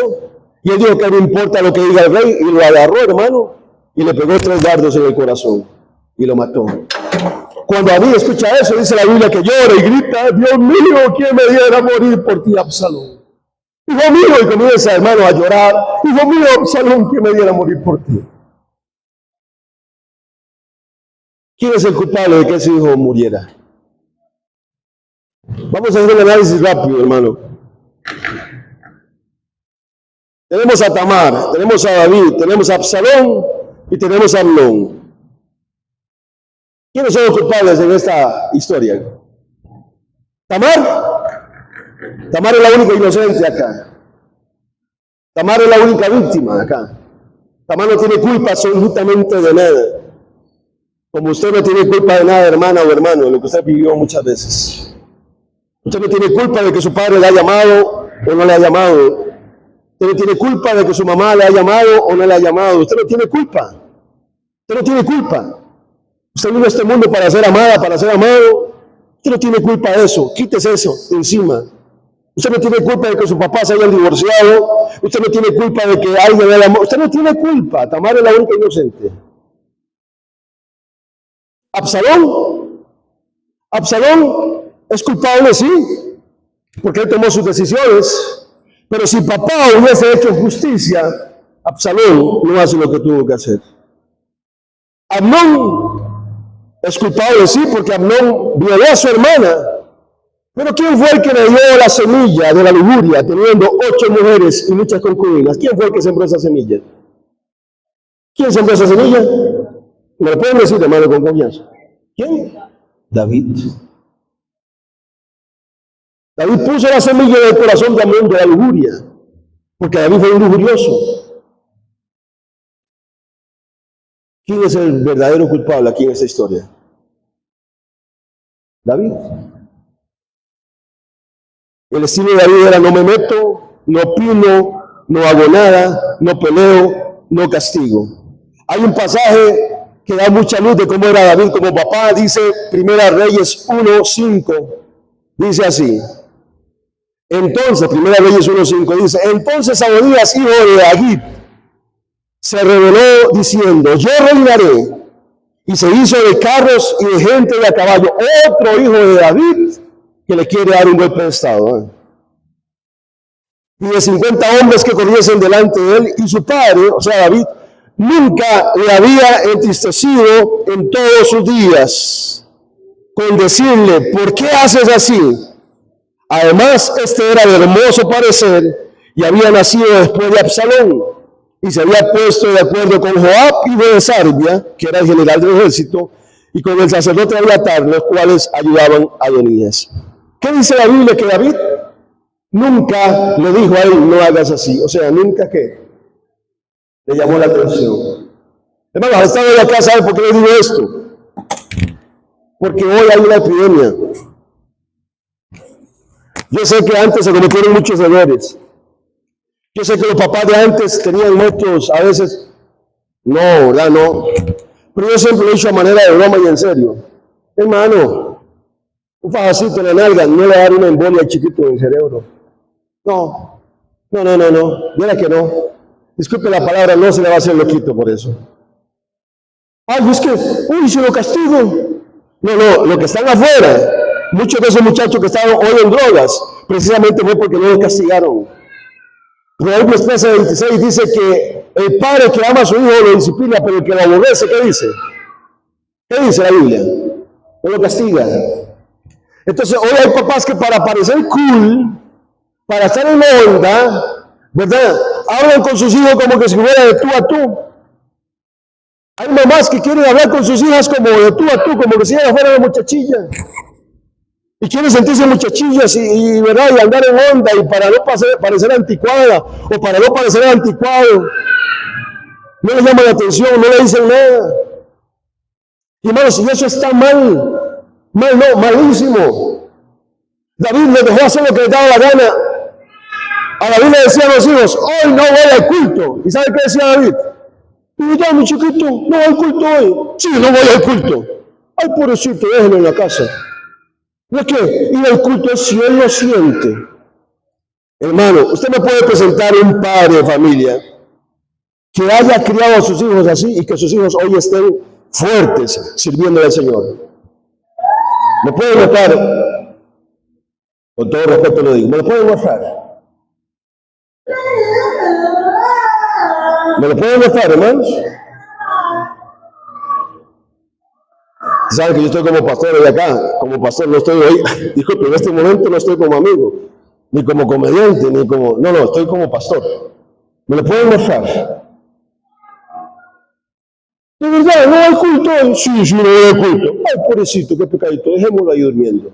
y él dijo que no importa lo que diga el rey y lo agarró, hermano, y le pegó 3 dardos en el corazón y lo mató. Cuando David escucha eso, dice la Biblia que llora y grita, Dios mío, ¿quién me diera morir por ti, Absalón? Hijo mío, y comienza, hermano, a llorar. Hijo mío, Absalón, ¿quién me diera morir por ti? ¿Quién es el culpable de que ese hijo muriera? Vamos a hacer un análisis rápido, hermano. Tenemos a Tamar, tenemos a David, tenemos a Absalón y tenemos a Amnón. ¿Quiénes son los culpables en esta historia? Tamar es la única inocente acá. Tamar es la única víctima acá. Tamar no tiene culpa absolutamente de nada. Como usted no tiene culpa de nada, hermana o hermano, de lo que usted vivió muchas veces. Usted no tiene culpa de que su padre le ha llamado o no le ha llamado. Usted no tiene culpa de que su mamá le ha llamado o no le ha llamado. Usted no tiene culpa. Usted no tiene culpa. Usted vino a este mundo para ser amada, para ser amado. Usted no tiene culpa de eso. Quítese eso de encima. Usted no tiene culpa de que sus papás se hayan divorciado. Usted no tiene culpa de que alguien le haya amado. Usted no tiene culpa. Tamar es la única inocente. Absalón es culpable, sí, porque él tomó sus decisiones. Pero si papá hubiese hecho justicia, Absalón no hace lo que tuvo que hacer. Amnón es culpable, sí, porque Amnón violó a su hermana. Pero ¿quién fue el que le dio la semilla de la lujuria, teniendo 8 mujeres y muchas concubinas? ¿Quién fue el que sembró esa semilla? ¿Quién sembró esa semilla? ¿Me lo pueden decir, hermano, con confianza? ¿Quién? David. David puso la semilla del corazón de Amnón de la lujuria, porque David fue un lujurioso. ¿Quién es el verdadero culpable aquí en esta historia? David. El estilo de David era: no me meto, no opino, no hago nada, no peleo, no castigo. Hay un pasaje que da mucha luz de cómo era David como papá. Dice Primera Reyes 1:5, dice así. Entonces, Primera Reyes 1:5 dice: entonces Abodías, hijo de Agit, se rebeló diciendo: yo reinaré. Y se hizo de carros y de gente de a caballo otro hijo de David que le quiere dar un golpe de estado. Y de 50 hombres que corriesen delante de él, y su padre, o sea David, nunca le había entristecido en todos sus días con decirle: ¿por qué haces así? Además, este era de hermoso parecer y había nacido después de Absalón y se había puesto de acuerdo con Joab y de Sarbia, que era el general del ejército, y con el sacerdote Abiatar, los cuales ayudaban a Adonías. ¿Qué dice la Biblia? Que David nunca le dijo a él: no hagas así. O sea, nunca que le llamó la atención. Hermanos, al estar hoy acá, ¿sabe por qué le digo esto? Porque hoy hay una epidemia. Yo sé que antes se cometieron muchos errores. Yo sé que los papás de antes tenían métodos, a veces, no, ¿verdad? No. Pero yo siempre lo he hecho a manera de broma y en serio. Hermano, un fajacito en la nalga no le va a dar una embolia al chiquito en el cerebro. No. Mira que no. Disculpe la palabra, no se le va a hacer loquito por eso. Ay, es que, si lo castigo. No, lo que están afuera, muchos de esos muchachos que estaban hoy en drogas, precisamente fue porque no los castigaron. Proverbios 13:26 dice que el padre que ama a su hijo lo disciplina, pero el que lo aborrece, ¿qué dice? ¿Qué dice la Biblia? No lo castiga. Entonces, hoy hay papás que para parecer cool, para estar en la onda, ¿verdad? Hablan con sus hijos como que si fuera de tú a tú. Hay mamás que quieren hablar con sus hijas como de tú a tú, como que si ella fuera una muchachilla. Y quieren sentirse muchachillas ¿verdad? Y andar en onda, y para no parecer anticuada, o para no parecer anticuado. No le llaman la atención, no le dicen nada. Y hermanos, y eso está mal. Malísimo. David le dejó hacer lo que le daba la gana. A David le decían los hijos: hoy no voy al culto. ¿Y sabe qué decía David? Y ya, mi chiquito, no voy al culto hoy. Sí, no voy al culto. Ay, pobrecito, déjenlo en la casa. ¿No es que ir al culto es si él lo siente? Hermano, usted me puede presentar un padre de familia que haya criado a sus hijos así y que sus hijos hoy estén fuertes sirviendo al Señor. ¿Me pueden mostrar? Con todo respeto lo digo. ¿Me lo pueden mostrar? ¿Me lo pueden mostrar, hermanos? Saben que yo estoy como pastor hoy acá. Como pastor no estoy hoy. Disculpe, en este momento no estoy como amigo. Ni como comediante, ni como... No, estoy como pastor. ¿Me lo pueden mostrar? De verdad, ¿no hay culto? Sí, no hay culto. Ay, pobrecito, qué pecadito, dejémoslo ahí durmiendo.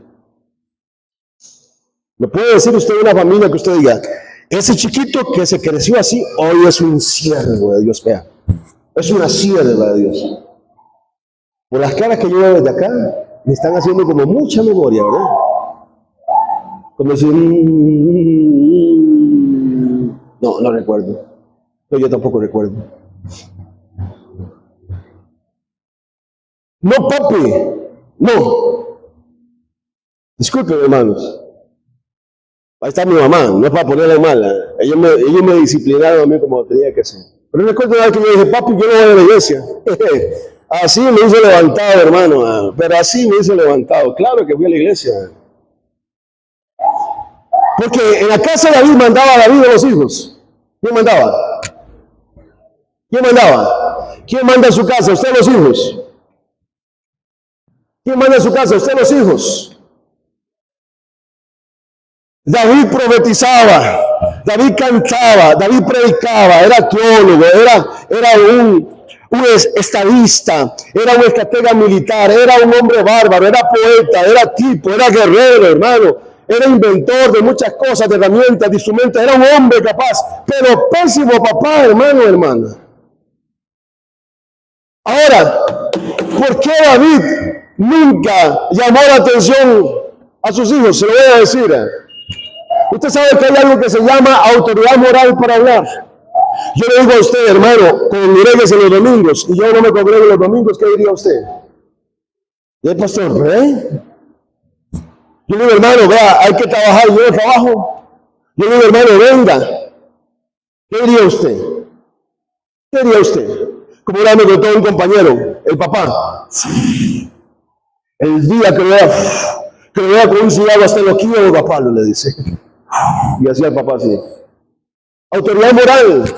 ¿Me puede decir usted una familia que usted diga, ese chiquito que se creció así, hoy es un siervo de Dios? Vea, es una sierva de Dios. Por las caras que yo veo desde acá, me están haciendo como mucha memoria, ¿verdad? Como si... No recuerdo. No, yo tampoco recuerdo. No, papi, no. Disculpen, hermanos. Ahí está mi mamá, no es para ponerla mala. Ellos me disciplinaron a mí como tenía que ser. Pero recuerdo una vez que yo dije, papi, yo no voy a la iglesia. Así me hice levantado, hermano. Pero así me hice levantado. Claro que fui a la iglesia. Porque en la casa de David mandaba a David a los hijos. ¿Quién mandaba? ¿Quién mandaba? ¿Quién manda en su casa? ¿Usted los hijos? ¿Quién manda en su casa? ¿Usted los hijos? David profetizaba, David cantaba, David predicaba, era teólogo, era un estadista, era un estratega militar, era un hombre bárbaro, era poeta, era tipo, era guerrero, hermano, era inventor de muchas cosas, de herramientas, de instrumentos, era un hombre capaz, pero pésimo papá, hermana. Ahora, ¿por qué David nunca llamó la atención a sus hijos? Se lo voy a decir. Usted sabe que hay algo que se llama autoridad moral para hablar. Yo le digo a usted, hermano, congréguese los domingos, y yo no me congrego los domingos, ¿qué diría usted? ¿Y el pastor, Yo le digo, hermano, vea, hay que trabajar, yo no trabajo. Yo le digo, hermano, venga. ¿Qué diría usted? ¿Qué diría usted? Como una vez me contó un compañero, el papá. El día que lo vea con un cigarro hasta los quiero, papá, le dice. Y hacía el papá así. Autoridad moral.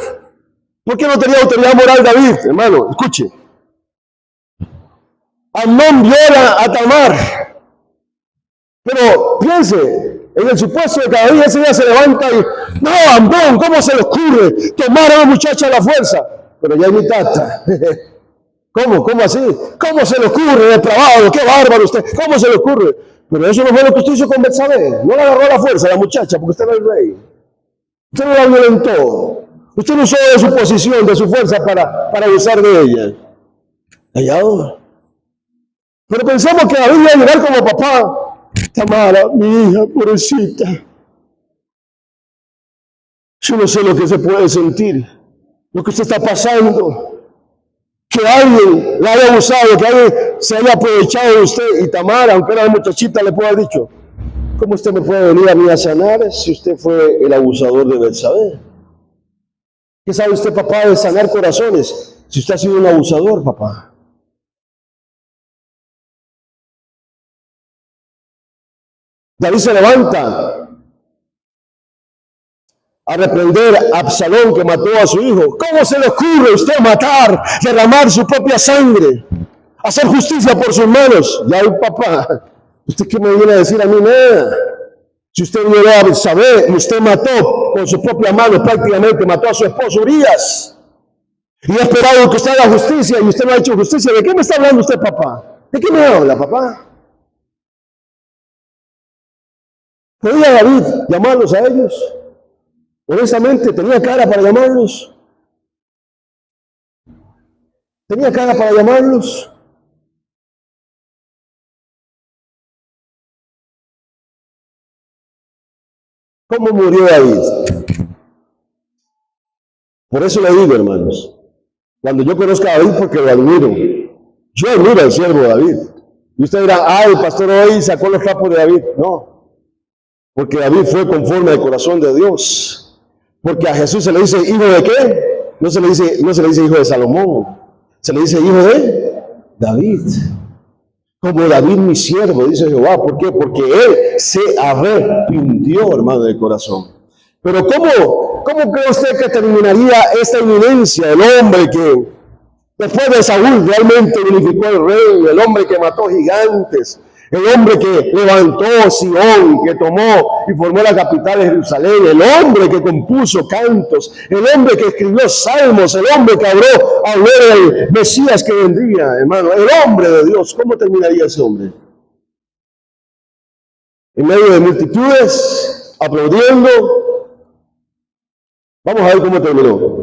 ¿Por qué no tenía autoridad moral David? Hermano, escuche. Amnón viola a Tamar. Pero piense, en el supuesto de que cada día ese día se levanta y, no, Amnón, ¿cómo se le ocurre tomar a una muchacha a la fuerza? Pero ya es mi tata. ¿Cómo así? ¿Cómo se le ocurre, depravado? ¡Qué bárbaro usted! ¿Cómo se le ocurre? Pero eso no fue lo que usted hizo con Betsabé. No la agarró a la fuerza a la muchacha porque usted era el rey. Usted no la violentó. Usted no usó de su posición, de su fuerza para abusar de ella. ¿Callado? Pero pensamos que David iba a llegar como papá. Tamara, mi hija, pobrecita. Yo no sé lo que se puede sentir, lo que usted está pasando. Que alguien la haya abusado, que alguien se haya aprovechado de usted. Y Tamara, aunque era una muchachita, le puede haber dicho, ¿cómo usted me puede venir a mí a sanar si usted fue el abusador de Betsabé? ¿Qué sabe usted, papá, de sanar corazones si usted ha sido un abusador, papá? David se levanta a reprender a Absalón que mató a su hijo. ¿Cómo se le ocurre a usted matar, derramar su propia sangre, hacer justicia por sus manos? Ya el papá, ¿usted qué me viene a decir a mí? Nada. Si usted violó a Betsabé y usted mató con su propia mano, prácticamente mató a su esposo Urías, y ha esperado que usted haga justicia y usted no ha hecho justicia, ¿de qué me está hablando usted, papá? ¿De qué me habla, papá? ¿Podía David llamarlos a ellos? Honestamente, ¿tenía cara para llamarlos? ¿Tenía cara para llamarlos? ¿Cómo murió David? Por eso le digo, hermanos, cuando yo conozca a David, porque lo admiro, yo admiro al siervo David. Y usted dirá, el pastor hoy sacó los trapos de David. No, porque David fue conforme al corazón de Dios. Porque a Jesús se le dice, ¿hijo de qué? No se le dice hijo de Salomón, se le dice hijo de David. como David mi siervo, dice Jehová. ¿Por qué? Porque él se arrepintió, hermano, de corazón. Pero ¿cómo cree usted que terminaría esta eminencia? El hombre que después de Saúl realmente unificó al rey, el hombre que mató gigantes, el hombre que levantó Sion, que tomó y formó la capital de Jerusalén, el hombre que compuso cantos, el hombre que escribió salmos, el hombre que habló del Mesías que vendría, hermano, el hombre de Dios. ¿Cómo terminaría ese hombre? En medio de multitudes, aplaudiendo. Vamos a ver cómo terminó.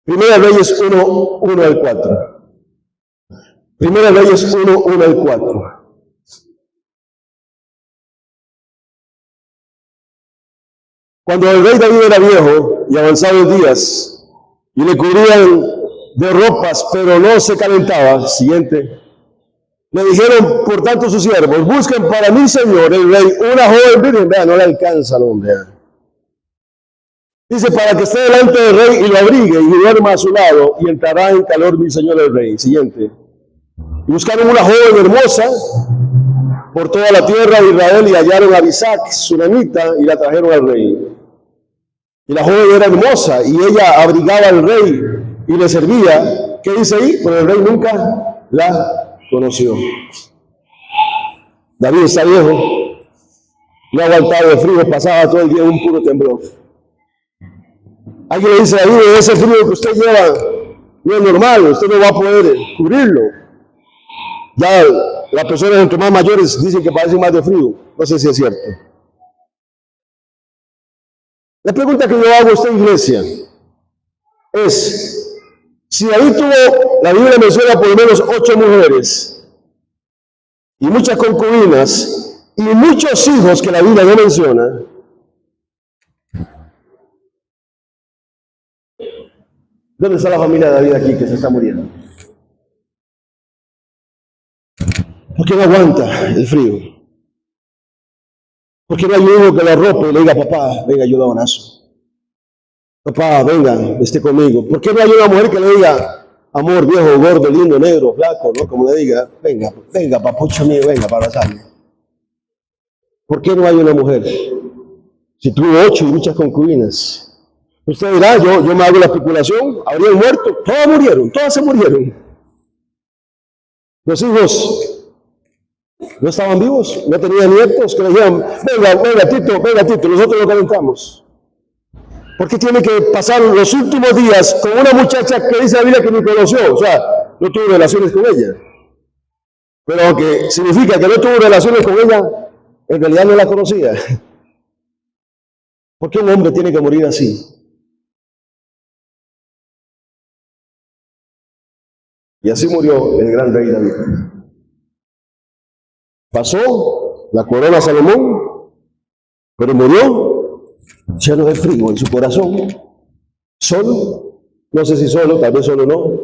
Primera Reyes 1 al 4. Primera Reyes 1 al 4. Cuando el rey David era viejo y avanzados días, y le cubrían de ropas, pero no se calentaba, siguiente, le dijeron por tanto sus siervos: busquen para mi señor el rey una joven virgen. Vea, no le alcanza al hombre. Dice, para que esté delante del rey y lo abrigue y duerma a su lado, y entrará en calor mi señor el rey. Siguiente. Y buscaron una joven hermosa por toda la tierra de Israel y hallaron a Abisac, sunamita, y la trajeron al rey. Y la joven era hermosa y ella abrigaba al rey y le servía. ¿Qué dice ahí? Pero el rey nunca la conoció. David está viejo, no aguantaba de frío, pasaba todo el día en un puro temblor. Alguien le dice a David: ese frío que usted lleva no es normal, usted no va a poder cubrirlo. Ya las personas entre más mayores dicen que padecen más de frío. No sé si es cierto. La pregunta que yo hago a esta iglesia es: si David tuvo, la Biblia menciona por lo menos 8 mujeres y muchas concubinas y muchos hijos que la Biblia no menciona, ¿dónde está la familia de David aquí que se está muriendo? ¿Por qué no aguanta el frío? ¿Por qué no hay uno que lo arrope y le diga: papá, venga, yo lo abrazo? Papá, venga, esté conmigo. ¿Por qué no hay una mujer que le diga: amor, viejo, gordo, lindo, negro, flaco, ¿no? Como le diga: venga, papucho mío, venga para abrazarme? ¿Por qué no hay una mujer? Si tuvo 8 y muchas concubinas. Usted dirá: yo me hago la especulación, habrían muerto, todas murieron, todas se murieron. Los hijos no estaban vivos, no tenían nietos que le dijeran: venga Tito, nosotros lo calentamos. ¿Por qué tiene que pasar los últimos días con una muchacha que dice la Biblia que ni conoció? O sea, no tuvo relaciones con ella. Pero aunque significa que no tuvo relaciones con ella, en realidad no la conocía. ¿Por qué un hombre tiene que morir así? Y así murió el gran rey David. Pasó la corona a Salomón, pero murió lleno de frío en su corazón, solo, no sé si solo, tal vez solo no,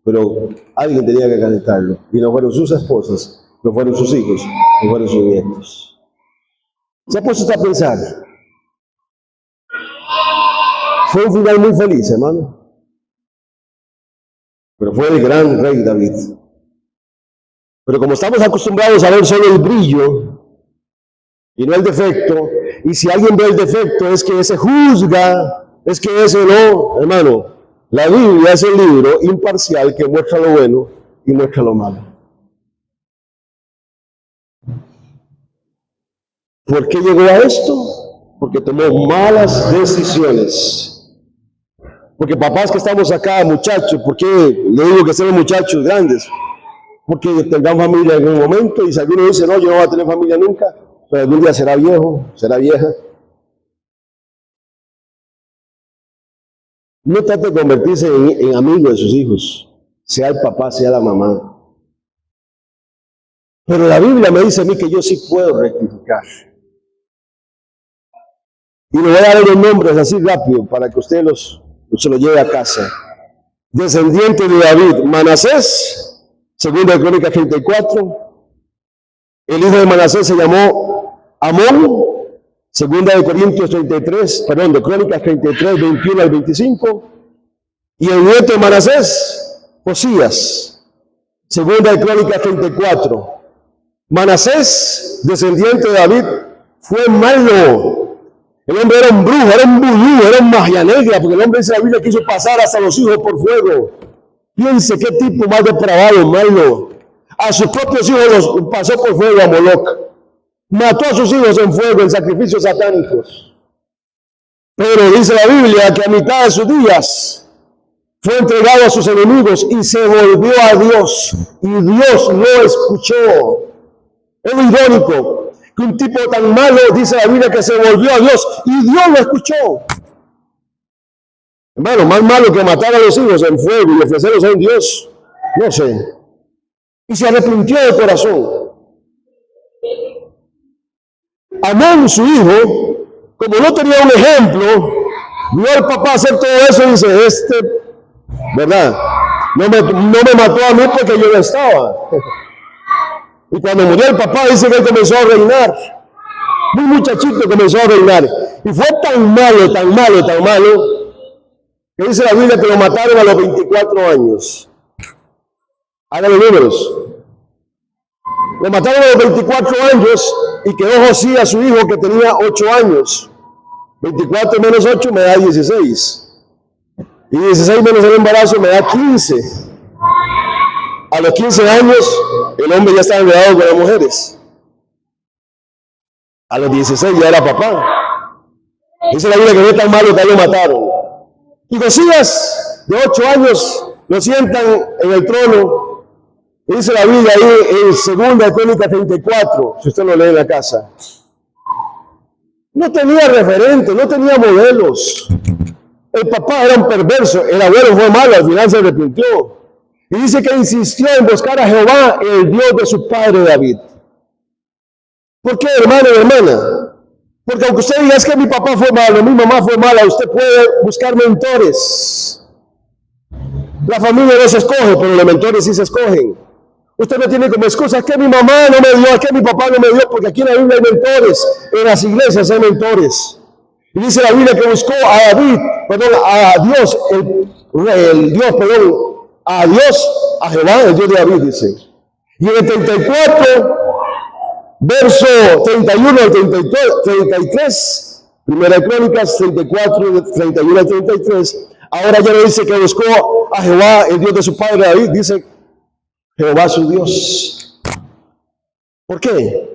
pero alguien tenía que calentarlo. Y no fueron sus esposas, no fueron sus hijos, no fueron sus nietos. ¿Se ha puesto a pensar? Fue un final muy feliz, hermano. Pero fue el gran rey David. Pero como estamos acostumbrados a ver solo el brillo y no el defecto, y si alguien ve el defecto es que ese juzga, es que ese no, hermano, la Biblia es el libro imparcial que muestra lo bueno y muestra lo malo. ¿Por qué llegó a esto? Porque tomó malas decisiones. Porque papás que estamos acá, muchachos, ¿por qué le digo que sean muchachos grandes? Porque tengamos familia en un momento, y si alguno dice: no, yo no voy a tener familia nunca, pero algún día será viejo, será vieja. No trate de convertirse en amigo de sus hijos, sea el papá, sea la mamá. Pero la Biblia me dice a mí que yo sí puedo rectificar. Y le voy a dar los nombres así rápido para que usted se lo lleve a casa. Descendiente de David: Manasés, segunda de Crónicas 34. El hijo de Manasés se llamó Amón, Segunda de Corintios 33, perdón, de Crónicas 33, 21 al 25. Y el nieto de Manasés, Josías. Segunda de Crónicas 34. Manasés, descendiente de David, fue malo. El hombre era un brujo, era un vudú, era un magia negra, porque el hombre dice la Biblia quiso pasar hasta los hijos por fuego. Piense qué tipo más depravado, malo. A sus propios hijos los pasó por fuego a Moloc. Mató a sus hijos en fuego en sacrificios satánicos. Pero dice la Biblia que a mitad de sus días fue entregado a sus enemigos y se volvió a Dios. Y Dios lo escuchó. Es muy irónico que un tipo tan malo, dice la Biblia, que se volvió a Dios y Dios lo escuchó. Hermano, más malo que matar a los hijos en fuego y ofrecerlos a un Dios, no sé. Y se arrepintió de corazón. Amón, su hijo, como no tenía un ejemplo, vio al papá hacer todo eso y dice, ¿verdad? No me mató a mí porque yo no estaba. Y cuando murió el papá, dice que él comenzó a reinar. Muy muchachito comenzó a reinar. Y fue tan malo, tan malo, tan malo, que dice la Biblia que lo mataron a los 24 años. Hagan los números. Lo mataron a los 24 años y quedó Josías, su hijo, que tenía 8 años. 24 menos 8 me da 16. Y 16 menos el embarazo me da 15. A los 15 años, el hombre ya estaba enredado con las mujeres. A los 16 ya era papá. Dice la Biblia que no es tan malo que lo mataron. Y Josías, de 8 años, lo sientan en el trono. Y dice la Biblia ahí en 2 Crónicas 34, si usted lo lee en la casa. No tenía referente, no tenía modelos. El papá era un perverso, el abuelo fue malo, al final se arrepintió. Y dice que insistió en buscar a Jehová, el Dios de su padre David. ¿Por qué, hermano y hermana? Porque aunque usted diga, es que mi papá fue malo, mi mamá fue mala, usted puede buscar mentores. La familia no se escoge, pero los mentores sí se escogen. Usted no tiene como excusa, es que mi mamá no me dio, es que mi papá no me dio, porque aquí en la Biblia hay mentores, en las iglesias hay mentores. Y dice la Biblia que buscó a David, a Dios, a Dios, a Jehová, el Dios de David, dice. Y en el 34, verso 31 al 33, Primera de Crónicas 34, 31 al 33, ahora ya no dice que buscó a Jehová, el Dios de su padre David, dice Jehová su Dios. ¿Por qué?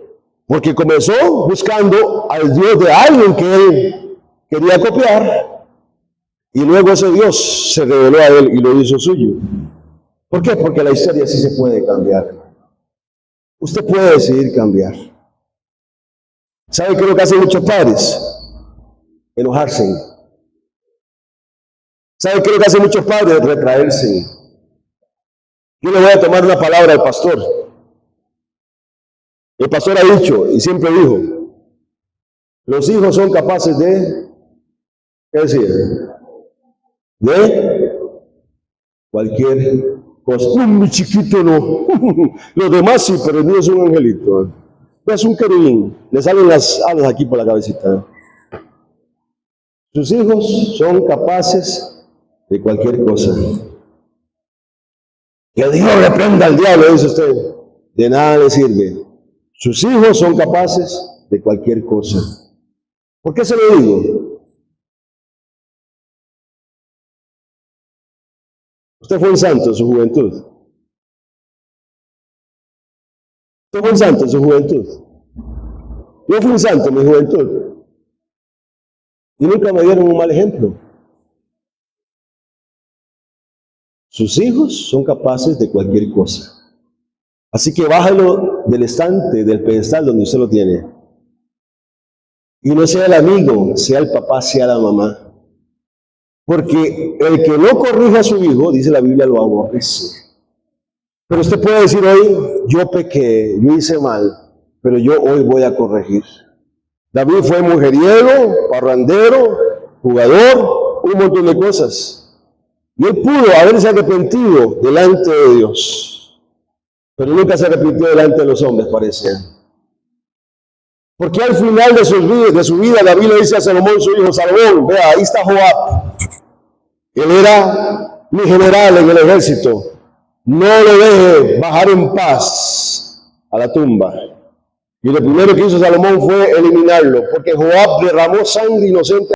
Porque comenzó buscando al Dios de alguien que él quería copiar y luego ese Dios se reveló a él y lo hizo suyo. ¿Por qué? Porque la historia sí se puede cambiar. Usted puede decidir cambiar. ¿Sabe qué es lo que hacen muchos padres? Enojarse. ¿Sabe qué es lo que hacen muchos padres? Retraerse. Yo le voy a tomar una palabra al pastor. El pastor ha dicho y siempre dijo, los hijos son capaces de, ¿qué decir? De cualquier cosa. Mi chiquito no. Los demás sí, pero el mío es un angelito. Es un querubín. Le salen las alas aquí por la cabecita. Sus hijos son capaces de cualquier cosa. Que Dios reprenda al diablo, dice usted. De nada le sirve. Sus hijos son capaces de cualquier cosa. ¿Por qué se lo digo? Usted fue un santo en su juventud. Usted fue un santo en su juventud. Yo fui un santo en mi juventud. Y nunca me dieron un mal ejemplo. Sus hijos son capaces de cualquier cosa. Así que bájalo del estante, del pedestal donde usted lo tiene. Y no sea el amigo, sea el papá, sea la mamá. Porque el que no corrige a su hijo, dice la Biblia, lo aborrece. Pero usted puede decir hoy, yo pequé, yo hice mal, pero yo hoy voy a corregir. David fue mujeriego, parrandero, jugador, un montón de cosas. Y él pudo haberse arrepentido delante de Dios. Pero nunca se arrepintió delante de los hombres, parece. Porque al final de su vida, David le dice a Salomón, su hijo, Salomón, vea, ahí está Joab. Él era mi general en el ejército. No lo deje bajar en paz a la tumba. Y lo primero que hizo Salomón fue eliminarlo, porque Joab derramó sangre inocente